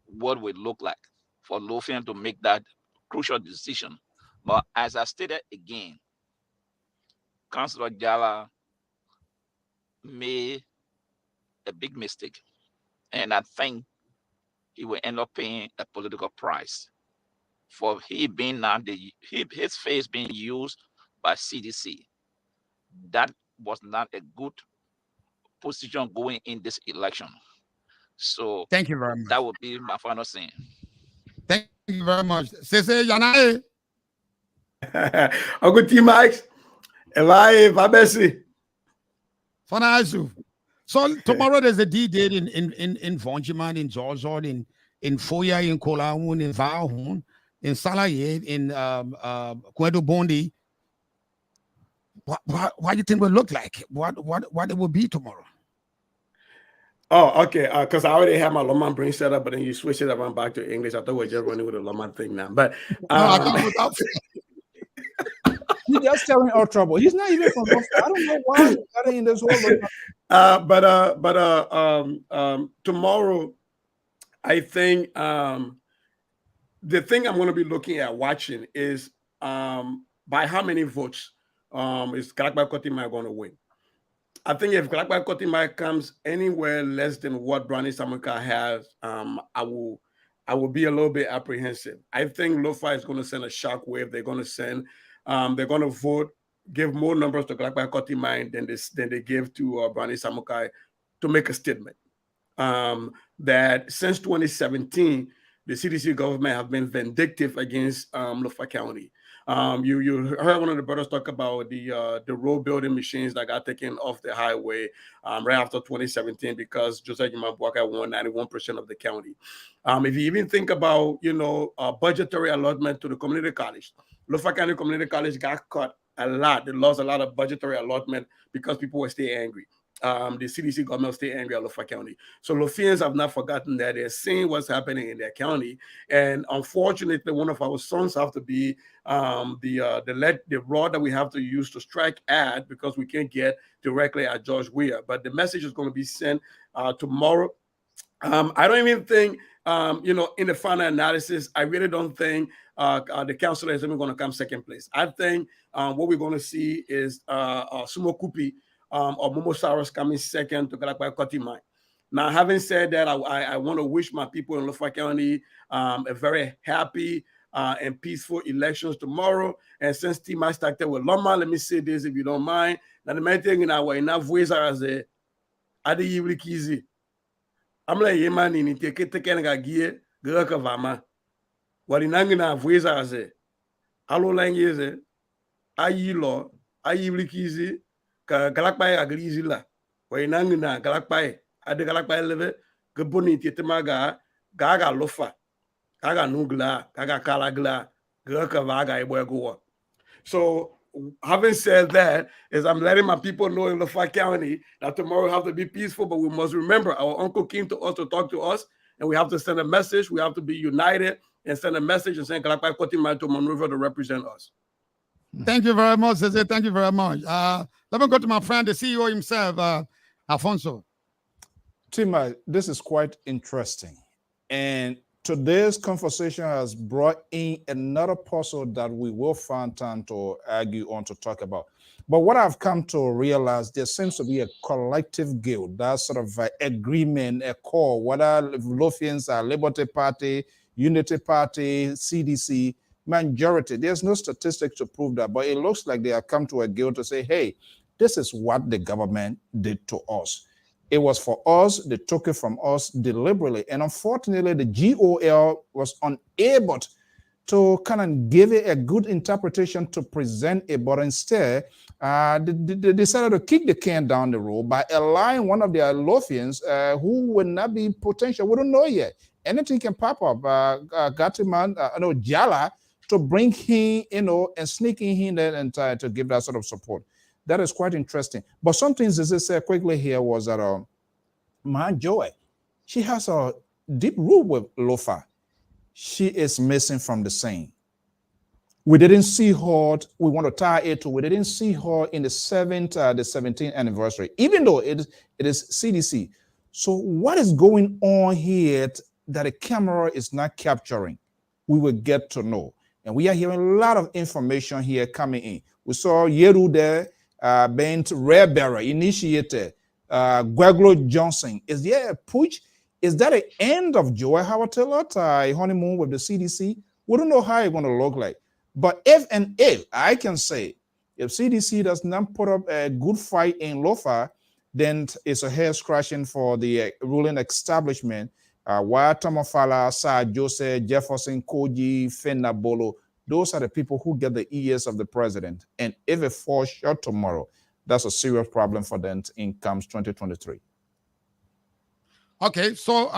what it will look like for Lofian to make that crucial decision. But as I stated again, Councillor Jala made a big mistake, and I think he will end up paying a political price for he being now his face being used by CDC. That was not a good position going in this election. So thank you very much. That would be my final thing. Thank you very much. Sese Yanae. Uncle T Max. Vabesi. So tomorrow there's a D-Day in Vonjiman, in Zorzor, in Foya, in Kolaun, in Vahun, in Salaye, in Kwedo Bondi. What do you think will look like? What it will be tomorrow? Oh, okay. Because I already have my Loman brain set up, but then you switch it around back to English. I thought we were just running with the Loman thing now. But He's just telling our trouble. He's not even from Lofa. I don't know why he got in this whole. Tomorrow, I think the thing I'm going to be looking at watching is by how many votes is Kalakba Kotima going to win. I think if Kalakba Kotima comes anywhere less than what Brownie Samuka has, I will be a little bit apprehensive. I think Lofa is going to send a shock wave. They're going to vote, give more numbers to Kalakba Kotima than they give to Brownie Samuka to make a statement that since 2017, the CDC government have been vindictive against Lofa County. You heard one of the brothers talk about the road building machines that got taken off the highway right after 2017 because Joseph Jimabwaka won 91% of the county. If you even think about, budgetary allotment to the community college, Lofa County Community College got cut a lot. They lost a lot of budgetary allotment because people were still angry. The CDC government stay angry at Lofa County. So Lofians have not forgotten that. They're seeing what's happening in their county. And unfortunately, one of our sons have to be the rod that we have to use to strike at because we can't get directly at George Weah. But the message is going to be sent tomorrow. I don't even think, in the final analysis, I really don't think the councilor is even going to come second place. I think what we're going to see is Sumo Kupi or Momo Saros coming second to Galakwa Kotimai. Now, having said that, I want to wish my people in Lofa County a very happy and peaceful elections tomorrow. And since Tima started with Loma, let me say this if you don't mind. Now, the main thing in our enough ways are as a Adi Kizi. I'm like, yeah, man, in take a gear, Gurkavama. What in Angina ways are as a Hello language, Ayi law, Ayi Kizi. Galakpai agrizilla, Wainangina, Galakpai, Ade Galakpai leve, Gabuni Titamaga, Gaga Lofa, Gaga Nugla, Gaga Kalagla, Gurka Vaga Ibogoa. So, having said that, is I'm letting my people know in Lofa County that tomorrow we have to be peaceful, but we must remember our uncle came to us to talk to us, and we have to send a message. We have to be united and send a message and send Galakpai Kotima to maneuver to represent us. Thank you very much, Zeze. Thank you very much. Let me go to my friend, the CEO himself, Alfonso. Tima, this is quite interesting. And today's conversation has brought in another puzzle that we will find time to argue on, to talk about. But what I've come to realize, there seems to be a collective guilt, that sort of agreement, a core, whether Lofians are Liberty Party, Unity Party, CDC, majority. There's no statistics to prove that, but it looks like they have come to a guilt to say, hey, this is what the government did to us. It was for us, they took it from us deliberately. And unfortunately, the GOL was unable to kind of give it a good interpretation to present it, but instead, they decided to kick the can down the road by allowing one of their Lofians who would not be potential. We don't know yet. Anything can pop up. Gatiman, Jala, to bring him, and sneak in here and to give that sort of support. That is quite interesting. But some things, as I said quickly here, was that my Joy, she has a deep root with Lofa. She is missing from the scene. We didn't see her. We want to tie it to. We didn't see her in the 17th anniversary, even though it is CDC. So what is going on here that the camera is not capturing? We will get to know. And we are hearing a lot of information here coming in. We saw Yeru there, Bent Rare initiated, Gwaglo Johnson. Is there a push? Is that the end of Joy Howard Taylor, honeymoon with the CDC? We don't know how it's going to look like. But if I can say, if CDC does not put up a good fight in Lofa, then it's a hair scratching for the ruling establishment. Why Tomofala, Sir Joseph, Jefferson, Koji, Fenna Bolo, those are the people who get the ears of the president. And if it falls short tomorrow, that's a serious problem for them in comes 2023. Okay, so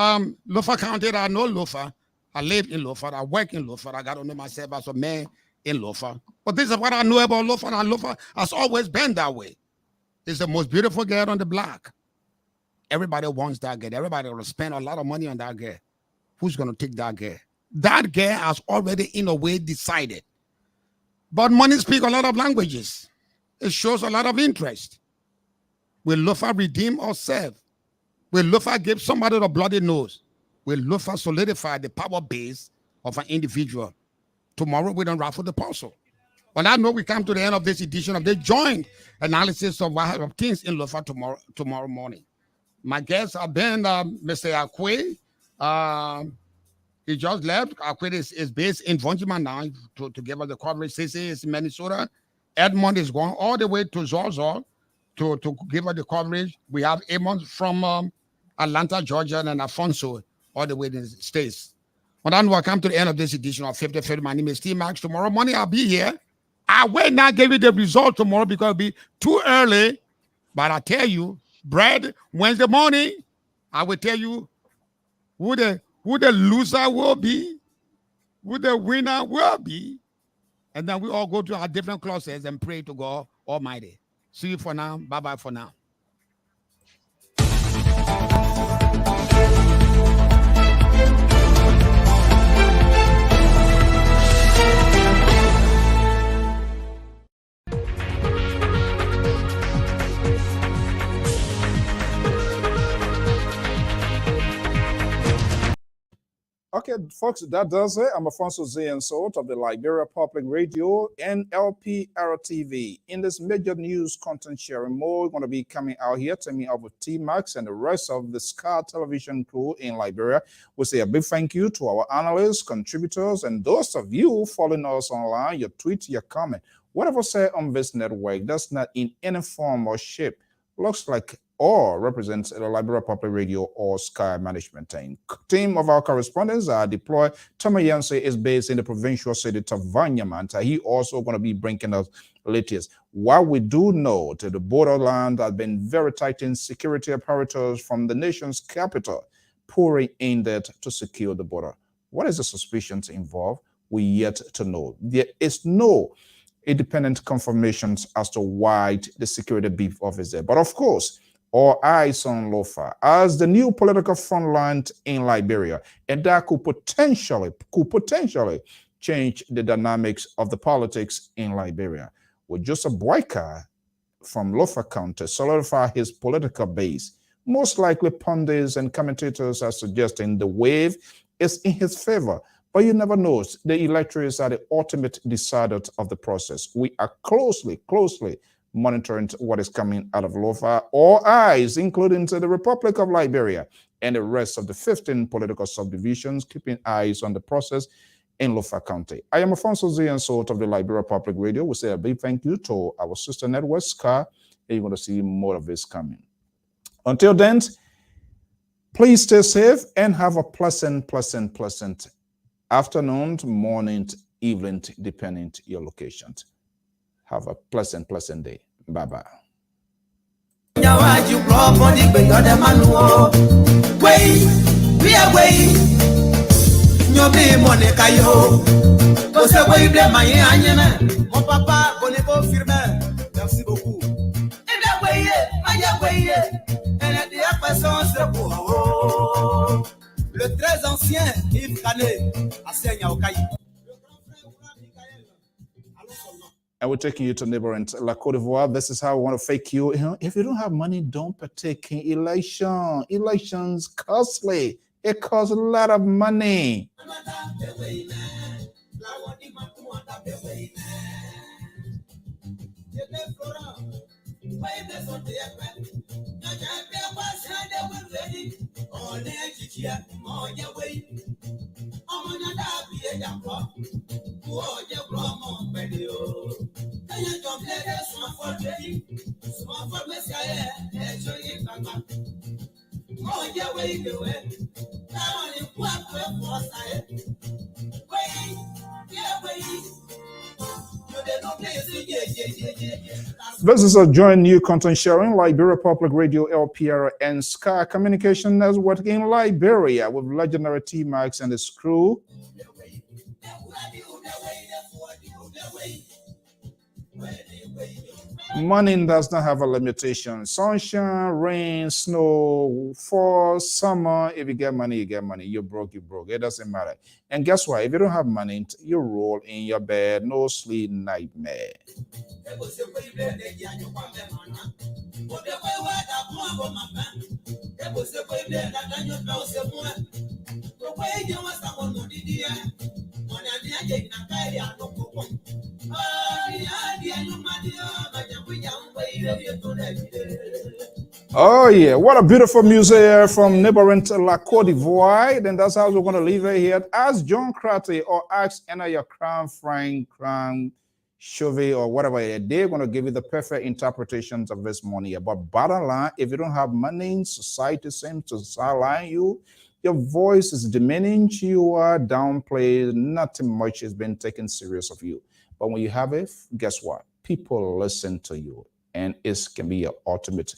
Lofa County, I know Lofa. I live in Lofa. I work in Lofa. I got to know myself as a man in Lofa. But this is what I know about Lofa. And Lofa has always been that way. It's the most beautiful girl on the block. Everybody wants that girl. Everybody will spend a lot of money on that girl. Who's going to take that girl? That girl has already, in a way, decided. But money speaks a lot of languages. It shows a lot of interest. Will Lofa redeem herself? Will Lofa give somebody the bloody nose? Will Lofa solidify the power base of an individual? Tomorrow, we don't raffle the parcel. Well, I know we come to the end of this edition of the joint analysis of what happens things in Lofa tomorrow morning. My guests have been Mr. Akwe. He just left. Akwe is based in Vonjima now to give us the coverage. Sisi is in Minnesota. Edmond is going all the way to Zorzor to give us the coverage. We have Edmond from Atlanta, Georgia, and Alfonso all the way in the States. On that note, I come to the end of this edition of 50/50. My name is T Max. Tomorrow morning, I'll be here. I will not give you the result tomorrow because it'll be too early. But I tell you, Brad, Wednesday morning, I will tell you who the loser will be, who the winner will be. And then we all go to our different closets and pray to God Almighty. See you for now. Bye-bye for now. Okay, folks, that does it. I'm Alfonso Ziensot of the Liberia Public Radio and LPR TV. In this major news content sharing mode, we're going to be coming out here, teaming up with T-Max and the rest of the Sky television crew in Liberia. We say a big thank you to our analysts, contributors, and those of you following us online, your tweet, your comment. Whatever say on this network, that's not in any form or shape looks like or represents the Liberia Public Radio or Sky management team. Team of our correspondents are deployed. Thomas Yancey is based in the provincial city of Vanyamanta. He also going to be bringing us latest. While we do know that the borderland has been very tightened, security apparatus from the nation's capital pouring in there to secure the border. What is the suspicions involved? We yet to know. There is no independent confirmations as to why the security beef office there. But of course, all eyes on Lofa as the new political front line in Liberia, and that could potentially change the dynamics of the politics in Liberia. With Joseph Boyka from Lofa County solidify his political base, most likely pundits and commentators are suggesting the wave is in his favor. But you never know. The electors are the ultimate deciders of the process. We are closely monitoring what is coming out of Lofa. All eyes, including to the Republic of Liberia and the rest of the 15 political subdivisions, keeping eyes on the process in Lofa County. I am Alfonso Ziensot of the Liberia Public Radio. We say a big thank you to our sister network, Sky, and you're going to see more of this coming. Until then, please stay safe and have a pleasant afternoon, morning, evening, depending on your location. Have a pleasant day. Bye-bye. Le très ancien Yves Canet enseigne au Caï. And we're taking you to neighboring La Côte d'Ivoire. This is how we want to fake you. If you don't have money, don't partake in election. Elections costly. It costs a lot of money. This is a joint new content sharing, Liberia Public Radio, LPR, and Sky Communication Network in Liberia with legendary T-Max and his crew. Money does not have a limitation. Sunshine, rain, snow, fall, summer. If you get money, you get money. You're broke, you broke. It doesn't matter. And guess what? If you don't have money, you roll in your bed. No sleep, nightmare. Oh yeah, what a beautiful music from neighboring La Côte d'Ivoire. Then that's how we're going to leave it here. Ask John Crotty or ask any of your Crown, Frank, Crown, Chauvet, or whatever. They're going to give you the perfect interpretations of this money. But bottom line, if you don't have money, society seems to sideline you. Your voice is diminished. You are downplayed. Nothing much is being taken serious of you. But when you have it, guess what? People listen to you, and it can be your ultimate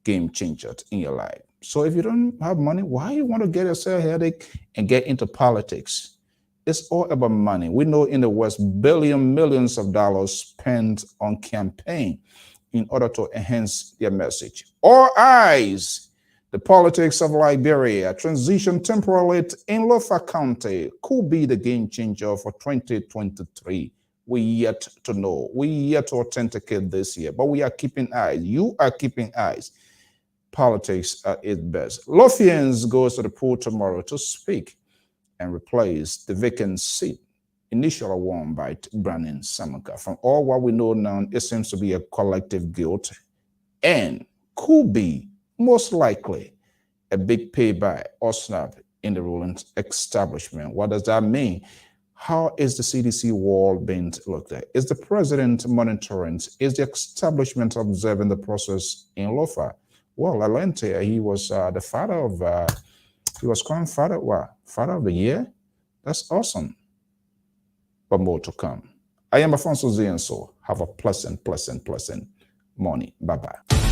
game changer in your life. So if you don't have money, why you want to get yourself a headache and get into politics? It's all about money. We know in the West, millions of dollars spent on campaign in order to enhance their message. All eyes, the politics of Liberia, transition temporarily in Lofa County could be the game changer for 2023. We yet to know. We yet to authenticate this year, but we are keeping eyes. You are keeping eyes. Politics at its best. Lofians goes to the poll tomorrow to speak and replace the vacant seat initially won by Brandon Samaka. From all what we know now, it seems to be a collective guilt and could be most likely a big payback or snap in the ruling establishment. What does that mean? How is the CDC wall being looked at? Is the president monitoring? Is the establishment observing the process in Lofa? Well, Alente, he was the father of, he was crowned father of the year? That's awesome. But more to come. I am Afonso Zienso. Have a pleasant morning. Bye-bye.